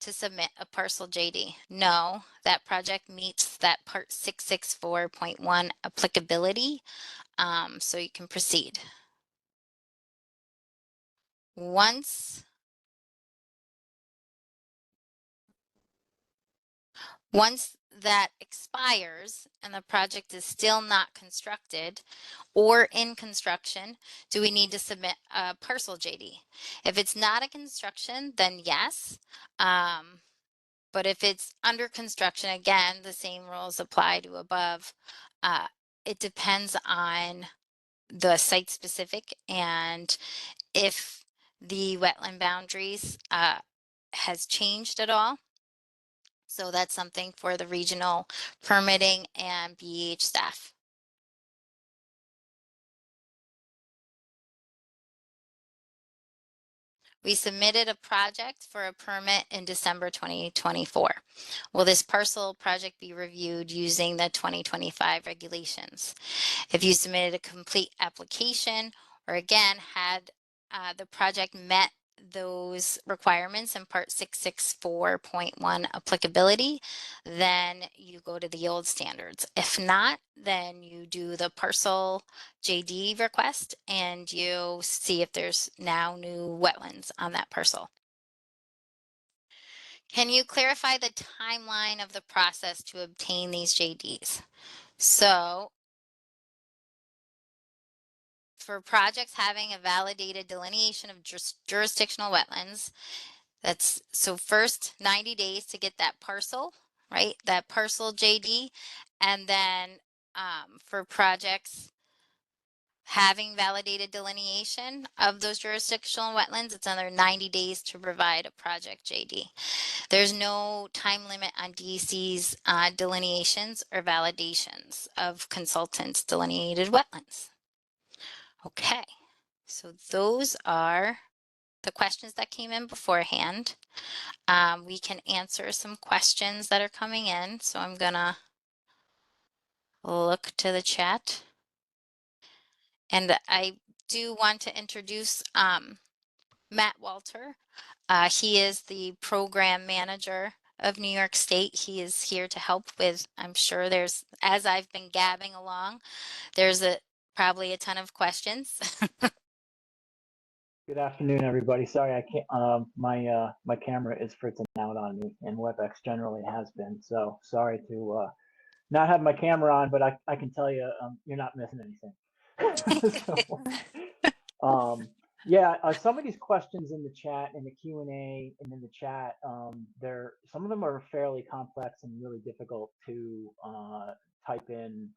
to submit a parcel JD? No, that project meets that part 664.1 applicability, so you can proceed. Once that expires and the project is still not constructed or in construction, do we need to submit a parcel JD? If it's not a construction, then yes. But if it's under construction, again, the same rules apply to above. It depends on the site specific and if the wetland boundaries has changed at all. So that's something for the regional permitting and BH staff. We submitted a project for a permit in December 2024. Will this parcel project be reviewed using the 2025 regulations? If you submitted a complete application or again had the project met those requirements in part 664.1 applicability, then you go to the old standards. If not, then you do the parcel JD request and you see if there's now new wetlands on that parcel. Can you clarify the timeline of the process to obtain these JDs? So for projects having a validated delineation of jurisdictional wetlands, that's so first 90 days to get that parcel, right? That parcel JD. And then for projects having validated delineation of those jurisdictional wetlands, it's another 90 days to provide a project JD. There's no time limit on DEC's delineations or validations of consultants' delineated wetlands. Okay, so those are the questions that came in beforehand. We can answer some questions that are coming in. So I'm gonna look to the chat. And I do want to introduce Matt Walter. He is the program manager of New York State. He is here to help with, I'm sure there's, as I've been gabbing along, there's probably a ton of questions. Good afternoon, everybody. Sorry, I can't. My camera is fritzing out on me, and WebEx generally has been. So sorry to not have my camera on, but I can tell you, you're not missing anything. Yeah, some of these questions in the chat, in the Q&A, and in the chat, some of them are fairly complex and really difficult to type in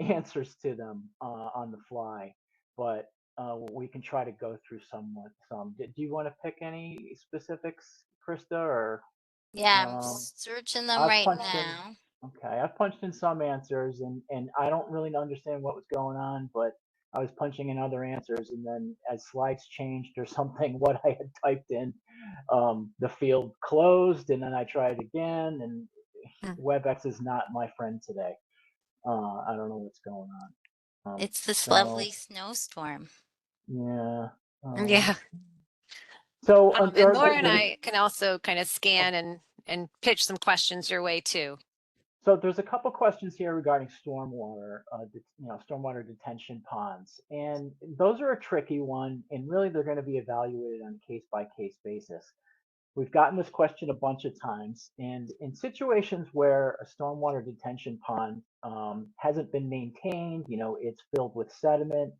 answers to them on the fly, but we can try to go through some. Do you want to pick any specifics, Krista, or? Yeah, I'm searching them I've right punched now. in. Okay, I've punched in some answers, and I don't really understand what was going on, but I was punching in other answers, and then as slides changed or something, what I had typed in, the field closed, and then I tried again, and WebEx is not my friend today. I don't know what's going on. It's this So, lovely snowstorm. yeah. Yeah. So, And Laura and I can also kind of scan and pitch some questions your way too. So there's a couple questions here regarding stormwater, stormwater detention ponds, and those are a tricky one, and really they're going to be evaluated on a case-by-case basis. We've gotten this question a bunch of times, and in situations where a stormwater detention pond hasn't been maintained, it's filled with sediment,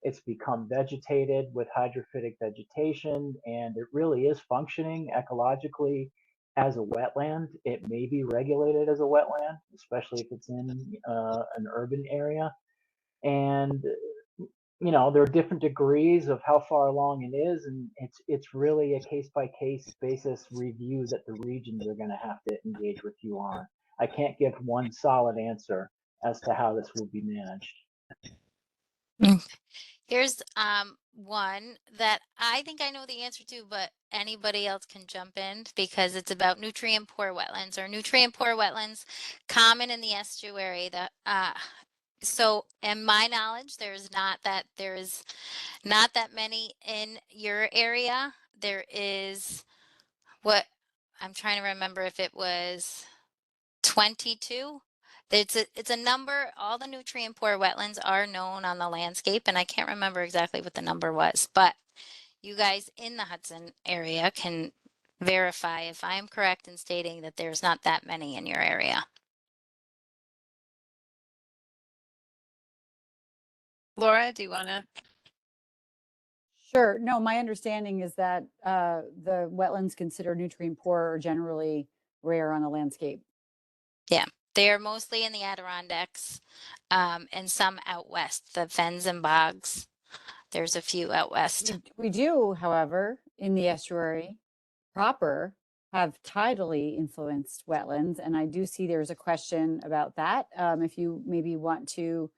it's become vegetated with hydrophytic vegetation, and it really is functioning ecologically as a wetland. It may be regulated as a wetland, especially if it's in an urban area. And there are different degrees of how far along it is, and it's really a case-by-case basis review that the regions are going to have to engage with you on. I can't give one solid answer as to how this will be managed. Here's one that I think I know the answer to, but anybody else can jump in because it's about nutrient poor wetlands or nutrient poor wetlands common in the estuary. So in my knowledge, there's not that many in your area. There is what I'm trying to remember if it was 22. It's a number. All the nutrient poor wetlands are known on the landscape, and I can't remember exactly what the number was, but you guys in the Hudson area can verify if I am correct in stating that there's not that many in your area. Laura, do you want to? Sure. No, my understanding is that the wetlands considered nutrient poor are generally rare on the landscape. Yeah, they are mostly in the Adirondacks and some out west, the fens and bogs. There's a few out west. We do, however, in the estuary proper, have tidally influenced wetlands. And I do see there's a question about that. If you maybe want to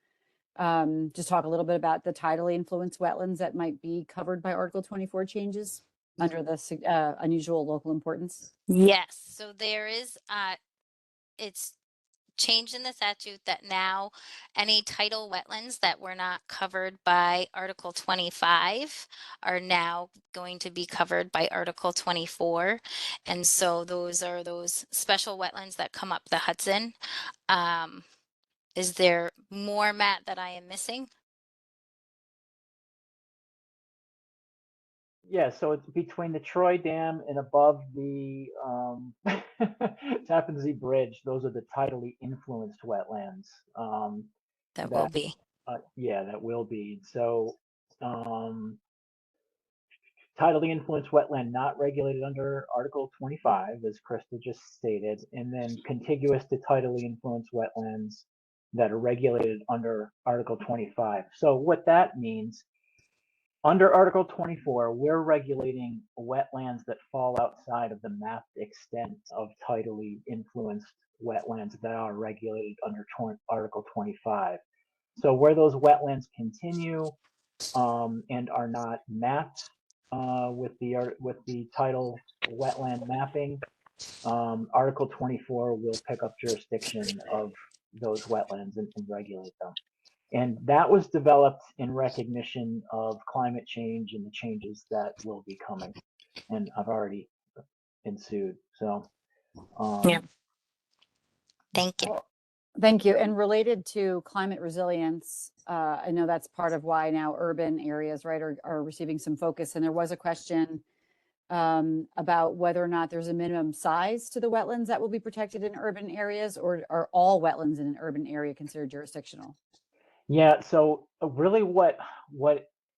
just talk a little bit about the tidally influenced wetlands that might be covered by Article 24 changes under the unusual local importance. Yes, so there is, it's changed in the statute that now any tidal wetlands that were not covered by Article 25 are now going to be covered by Article 24. And so those are those special wetlands that come up the Hudson. Is there more, Matt, that I am missing? Yeah, so it's between the Troy Dam and above the Tappan Zee Bridge. Those are the tidally influenced wetlands. That will That be. yeah, that will be. So tidally influenced wetland not regulated under Article 25, as Krista just stated, and then contiguous to tidally influenced wetlands that are regulated under Article 25. So what that means, under Article 24, we're regulating wetlands that fall outside of the mapped extent of tidally influenced wetlands that are regulated under Article 25. So where those wetlands continue and are not mapped with the tidal wetland mapping, Article 24 will pick up jurisdiction of those wetlands and regulate them. And that was developed in recognition of climate change and the changes that will be coming and have already ensued. So, Yeah. Thank you. Well, thank you. And related to climate resilience, I know that's part of why now urban areas, right, are receiving some focus. And there was a question about whether or not there's a minimum size to the wetlands that will be protected in urban areas, or are all wetlands in an urban area considered jurisdictional? yeah, so really what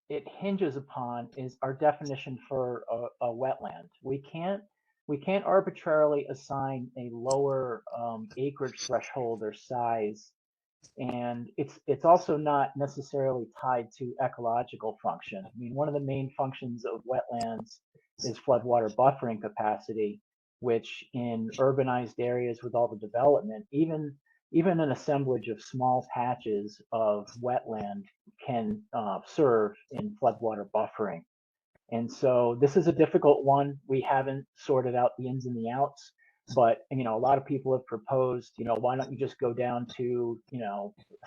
it hinges upon is our definition for a wetland. We can't arbitrarily assign a lower acreage threshold or size, and it's also not necessarily tied to ecological function. I mean, one of the main functions of wetlands is floodwater buffering capacity, which in urbanized areas with all the development, even an assemblage of small patches of wetland can serve in floodwater buffering. And so this is a difficult one. We haven't sorted out the ins and the outs, but a lot of people have proposed, why don't you just go down to,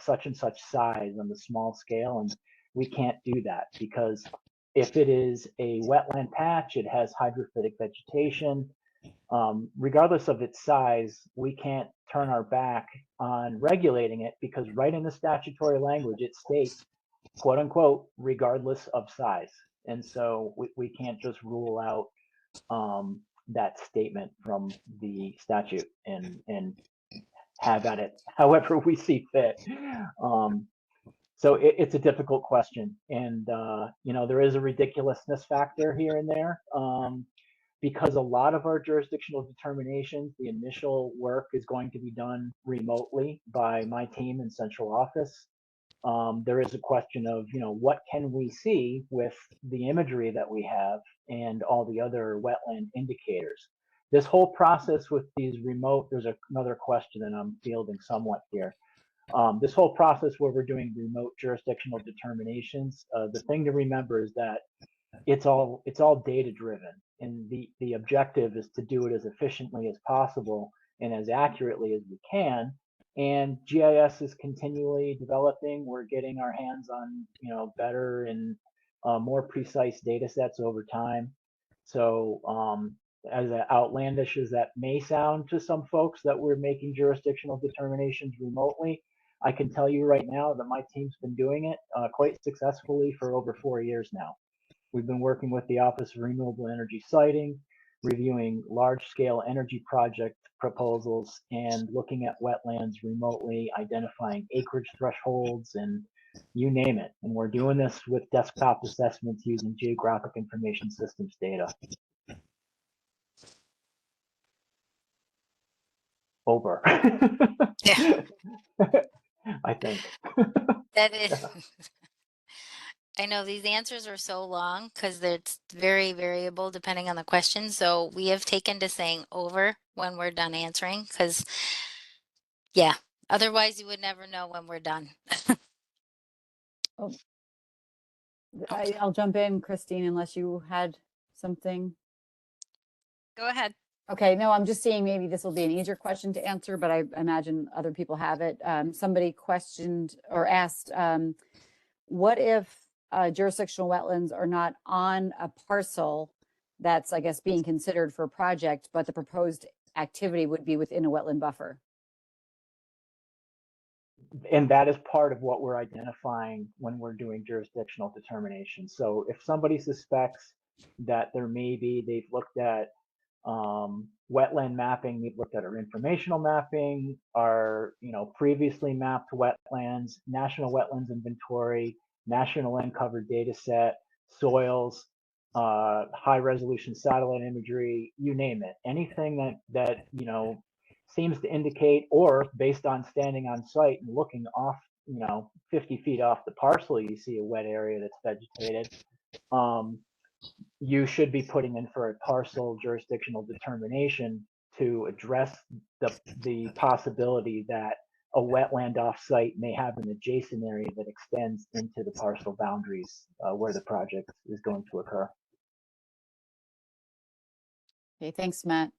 such and such size on the small scale? And we can't do that because if it is a wetland patch, it has hydrophytic vegetation. Regardless of its size, we can't turn our back on regulating it because right in the statutory language, it states, quote unquote, regardless of size. And so we can't just rule out that statement from the statute and have at it however we see fit. So it's a difficult question. And, there is a ridiculousness factor here and there. Because a lot of our jurisdictional determinations, the initial work is going to be done remotely by my team in central office. There is a question of, what can we see with the imagery that we have and all the other wetland indicators. This whole process with these remote, there's another question that I'm fielding somewhat here. This whole process where we're doing remote jurisdictional determinations, the thing to remember is that it's all data driven, and the objective is to do it as efficiently as possible and as accurately as we can. And GIS is continually developing. We're getting our hands on better and more precise data sets over time. So as outlandish as that may sound to some folks that we're making jurisdictional determinations remotely, I can tell you right now that my team's been doing it quite successfully for over 4 years now. We've been working with the Office of Renewable Energy Siting, reviewing large-scale energy project proposals, and looking at wetlands remotely, identifying acreage thresholds, and you name it. And we're doing this with desktop assessments using geographic information systems data. Over. Yeah. I think. That is. I know these answers are so long because it's very variable depending on the question. So we have taken to saying over when we're done answering because, yeah, otherwise you would never know when we're done. I'll jump in, Christine, unless you had something. Go ahead. Okay, no, I'm just seeing maybe this will be an easier question to answer, but I imagine other people have it. Somebody questioned or asked, what if jurisdictional wetlands are not on a parcel that's, I guess, being considered for a project, but the proposed activity would be within a wetland buffer? And that is part of what we're identifying when we're doing jurisdictional determination. So if somebody suspects that there may be, they've looked at wetland mapping, we've looked at our informational mapping, our previously mapped wetlands, national wetlands inventory, national land cover data set, soils, high resolution satellite imagery, you name it. Anything that seems to indicate, or based on standing on site and looking off 50 feet off the parcel, you see a wet area that's vegetated. You should be putting in for a parcel jurisdictional determination to address the possibility that a wetland offsite may have an adjacent area that extends into the parcel boundaries where the project is going to occur. Okay, thanks, Matt.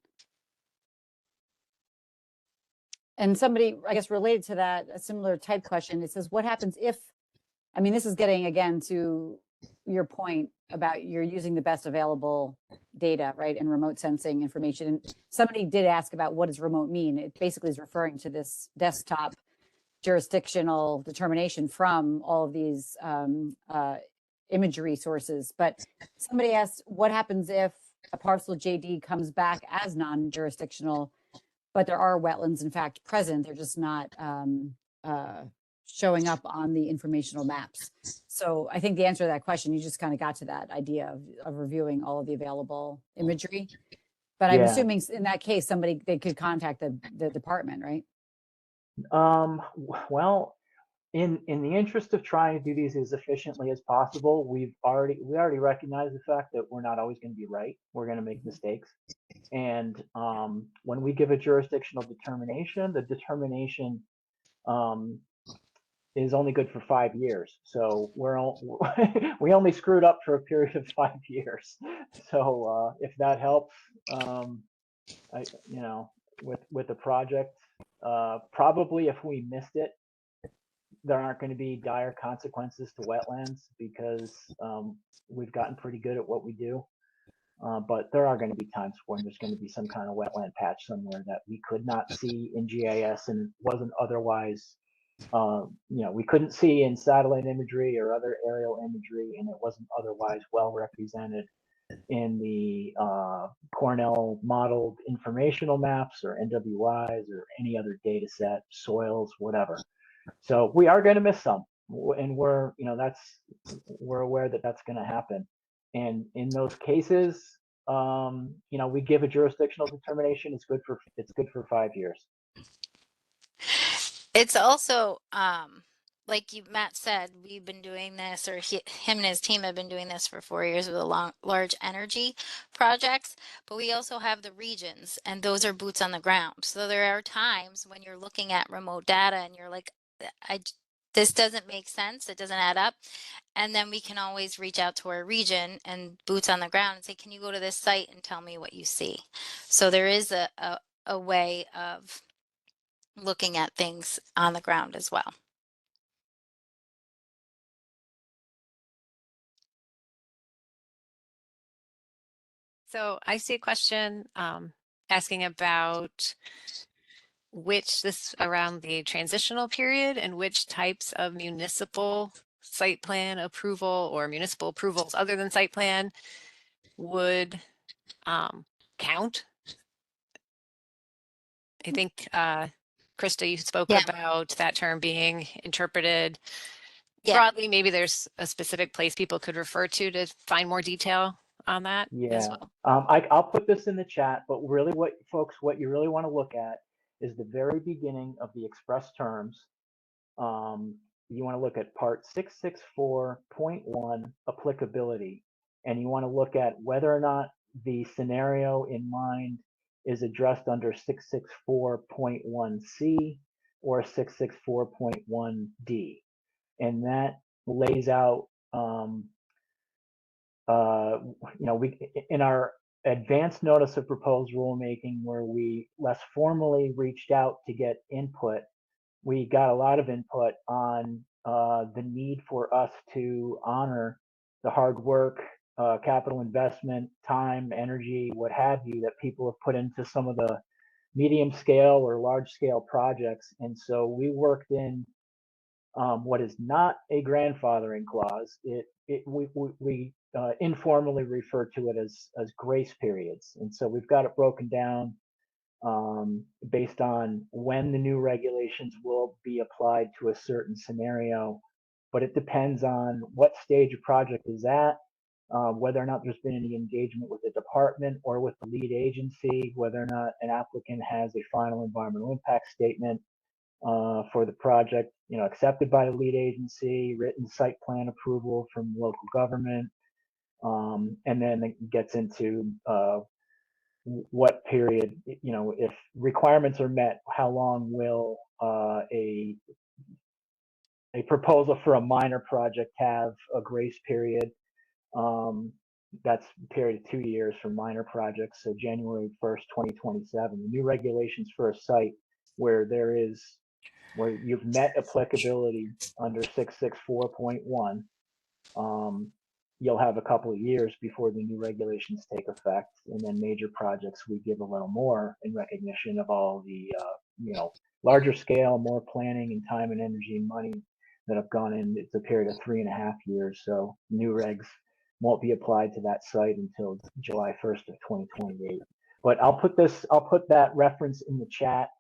And somebody, I guess, related to that, a similar type question, it says, what happens if, I mean, this is getting again to your point about you're using the best available data, right, and remote sensing information. And somebody did ask about what does remote mean? It basically is referring to this desktop jurisdictional determination from all of these imagery sources. But somebody asked, what happens if a parcel JD comes back as non-jurisdictional, but there are wetlands, in fact, present. They're just not showing up on the informational maps. So I think the answer to that question, you just kind of got to that idea of reviewing all of the available imagery. But I'm assuming in that case, they could contact the department, right? Well, in the interest of trying to do these as efficiently as possible, we already recognize the fact that we're not always going to be right. We're going to make mistakes. And when we give a jurisdictional determination, the determination is only good for 5 years. So we only screwed up for a period of 5 years. So if that helps, with the project, probably if we missed it, there aren't going to be dire consequences to wetlands because we've gotten pretty good at what we do. But there are going to be times when there's going to be some kind of wetland patch somewhere that we could not see in GIS and wasn't otherwise, we couldn't see in satellite imagery or other aerial imagery, and it wasn't otherwise well represented in the Cornell modeled informational maps or NWIs or any other data set, soils, whatever. So we are going to miss some, and we're aware that that's going to happen. And in those cases, we give a jurisdictional determination. It's good for 5 years. It's also, like Matt said, we've been doing this, or him and his team have been doing this for 4 years with large energy projects. But we also have the regions, and those are boots on the ground. So there are times when you're looking at remote data and you're like, this doesn't make sense. It doesn't add up. And then we can always reach out to our region and boots on the ground and say, can you go to this site and tell me what you see? So there is a way of looking at things on the ground as well. So I see a question asking about this around the transitional period and which types of municipal site plan approval or municipal approvals other than site plan would count. I think, Krista, you spoke about that term being interpreted broadly. Maybe there's a specific place people could refer to find more detail on that as well. I'll put this in the chat, but really what you really want to look at is the very beginning of the express terms. You want to look at part 664.1 applicability, and you want to look at whether or not the scenario in mind is addressed under 664.1C or 664.1D. And that lays out, we in our advanced notice of proposed rulemaking where we less formally reached out to get input. We got a lot of input on the need for us to honor the hard work, capital investment, time, energy, what have you, that people have put into some of the medium scale or large scale projects. And so we worked in what is not a grandfathering clause. We informally refer to it as grace periods. And so we've got it broken down based on when the new regulations will be applied to a certain scenario. But it depends on what stage a project is at, whether or not there's been any engagement with the department or with the lead agency, whether or not an applicant has a final environmental impact statement for the project, accepted by the lead agency, written site plan approval from local government, and then it gets into what period, if requirements are met, how long will a proposal for a minor project have a grace period. That's a period of 2 years for minor projects. So January 1st, 2027, the new regulations for a site where you've met applicability under 664.1, you'll have a couple of years before the new regulations take effect. And then major projects, we give a little more in recognition of all the, larger scale, more planning and time and energy and money that have gone in. It's a period of 3.5 years. So new regs won't be applied to that site until July 1st of 2028. But I'll put that reference in the chat,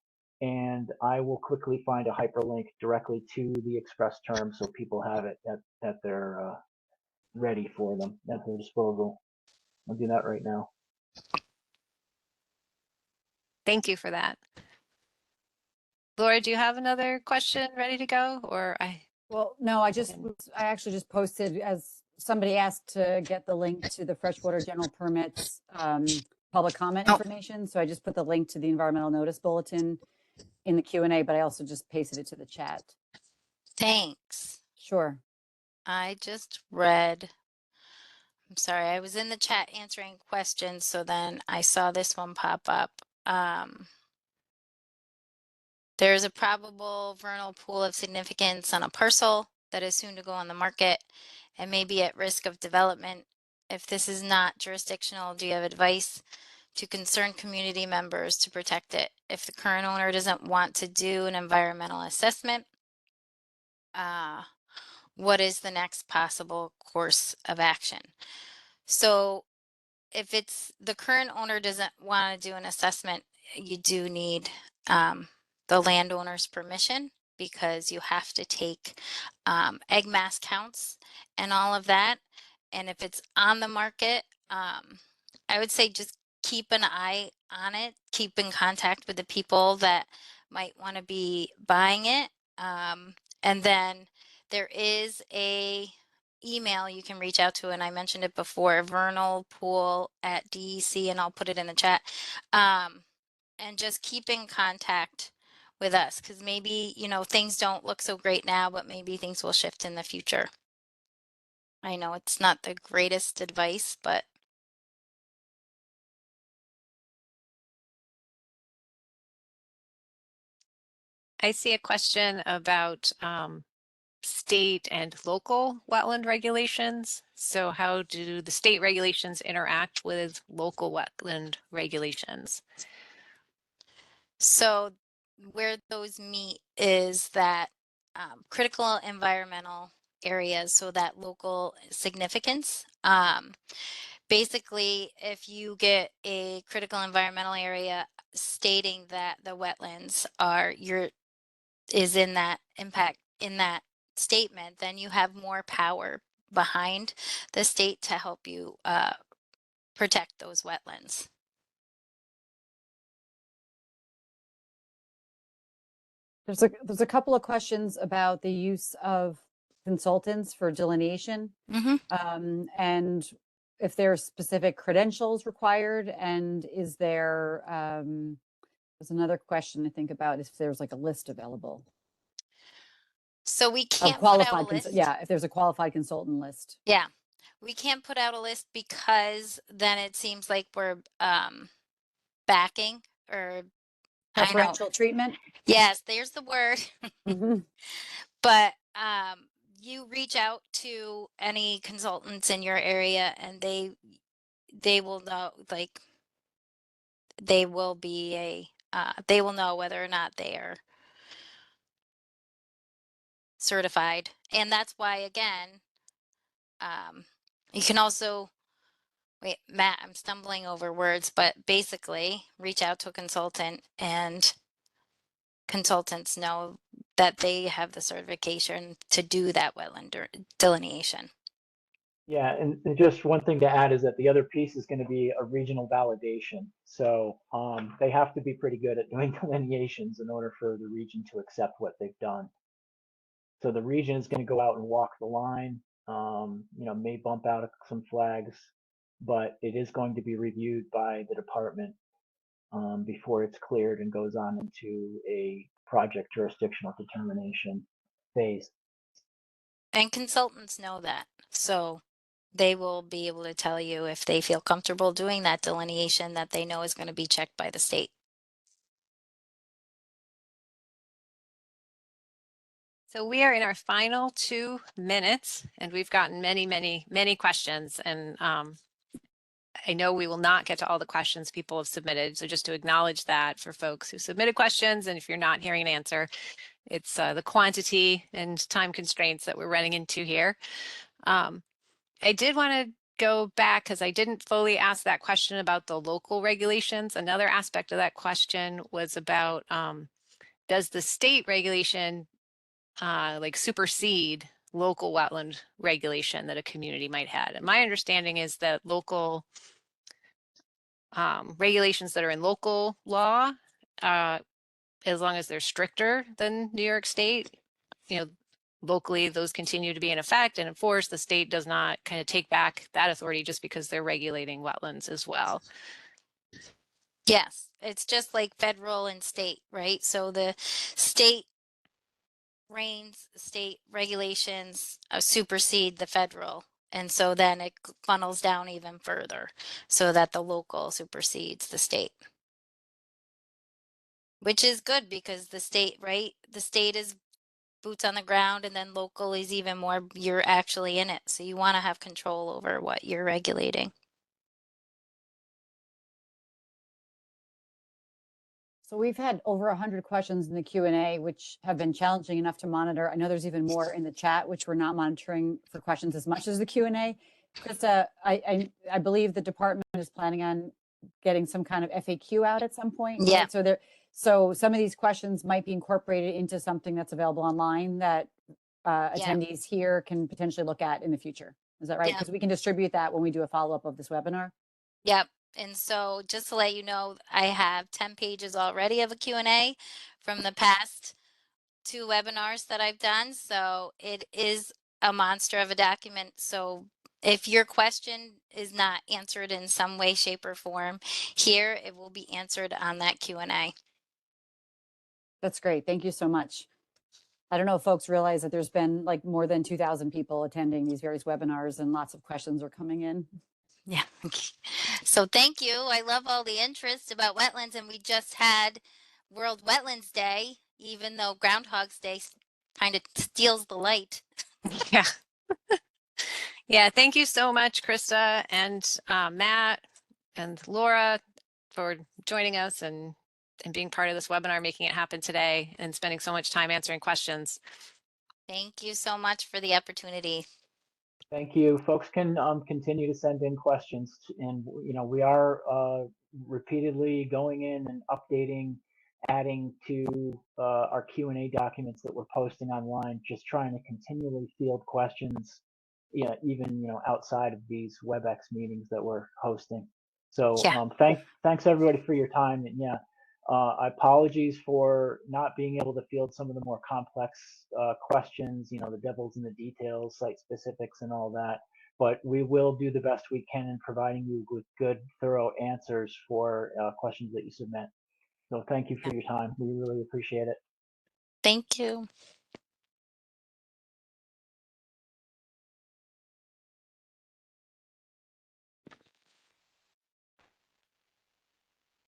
and I will quickly find a hyperlink directly to the express term so people have it at their ready for them at their disposal. I'll do that right now. Thank you for that. Laura, do you have another question ready to go, or Well, no, I actually just posted, as somebody asked, to get the link to the freshwater general permits public comment information. So I just put the link to the environmental notice bulletin in the Q&A, but I also just pasted it to the chat. Thanks. Sure. I just read, I'm sorry, I was in the chat answering questions, so then I saw this one pop up. There is a probable vernal pool of significance on a parcel that is soon to go on the market and may be at risk of development. If this is not jurisdictional, do you have advice to concerned community members to protect it? If the current owner doesn't want to do an environmental assessment, what is the next possible course of action? So if it's the current owner doesn't want to do an assessment, you do need the landowner's permission, because you have to take egg mass counts and all of that. And if it's on the market, I would say just keep an eye on it, keep in contact with the people that might want to be buying it. And then there is a email you can reach out to, and I mentioned it before, vernalpool@DEC, and I'll put it in the chat. And just keep in contact with us, because maybe, things don't look so great now, but maybe things will shift in the future. I know it's not the greatest advice, but I see a question about state and local wetland regulations. So how do the state regulations interact with local wetland regulations? so where those meet is that critical environmental areas, so that local significance. Basically, if you get a critical environmental area stating that the wetlands is in that impact, in that statement, then you have more power behind the state to help you protect those wetlands. There's a couple of questions about the use of consultants for delineation, and if there are specific credentials required, and is there, there's another question I think about if there's like a list available. So we Of can't put out qualified a list. yeah, if there's a qualified consultant list. Yeah. We can't put out a list because then it seems like we're backing or I know. Preferential treatment. Yes, there's the word. Mhm. But you reach out to any consultants in your area and they will know, like they will be they will know whether or not they are certified. And that's why again, you can also wait, Matt, I'm stumbling over words, but basically reach out to a consultant and consultants know that they have the certification to do that wetland delineation. Yeah, and just one thing to add is that the other piece is going to be a regional validation. So they have to be pretty good at doing delineations in order for the region to accept what they've done. So the region is going to go out and walk the line, may bump out some flags, but it is going to be reviewed by the department before it's cleared and goes on into a project jurisdictional determination phase. And consultants know that. So they will be able to tell you if they feel comfortable doing that delineation that they know is going to be checked by the state. So we are in our final 2 minutes and we've gotten many, many, many questions. And I know we will not get to all the questions people have submitted. So just to acknowledge that for folks who submitted questions, and if you're not hearing an answer, it's the quantity and time constraints that we're running into here. I did want to go back because I didn't fully ask that question about the local regulations. Another aspect of that question was about does the state regulation like supersede local wetland regulation that a community might have? And my understanding is that local regulations that are in local law, as long as they're stricter than New York State, locally those continue to be in effect and enforced. The state does not kind of take back that authority just because they're regulating wetlands as well. Yes, it's just like federal and state, right? So the state state regulations supersede the federal. And so then it funnels down even further so that the local supersedes the state. Which is good because the state, right? The state is boots on the ground and then local is even more, you're actually in it. So you want to have control over what you're regulating. So we've had over 100 questions in the Q&A, which have been challenging enough to monitor. I know there's even more in the chat, which we're not monitoring for questions as much as the Q&A. Krista, I believe the department is planning on getting some kind of FAQ out at some point, Yeah. right? So some of these questions might be incorporated into something that's available online that attendees here can potentially look at in the future. Is that right? Because we can distribute that when we do a follow-up of this webinar. Yep. And so just to let you know, I have 10 pages already of a Q&A from the past 2 webinars that I've done. So it is a monster of a document. So if your question is not answered in some way, shape, or form here, it will be answered on that Q&A. That's great. Thank you so much. I don't know if folks realize that there's been like more than 2,000 people attending these various webinars and lots of questions are coming in. Yeah. So thank you. I love all the interest about wetlands, and we just had World Wetlands Day, even though Groundhog's Day kind of steals the light. Yeah. Yeah, thank you so much, Krista and Matt and Laura for joining us and being part of this webinar, making it happen today and spending so much time answering questions. Thank you so much for the opportunity. Thank you. Folks can continue to send in questions, and we are repeatedly going in and updating, adding to our Q&A documents that we're posting online, just trying to continually field questions, even outside of these WebEx meetings that we're hosting. So thanks everybody for your time, and apologies for not being able to field some of the more complex questions, the devil's in the details, site specifics and all that. But we will do the best we can in providing you with good, thorough answers for questions that you submit. So thank you for your time. We really appreciate it. Thank you.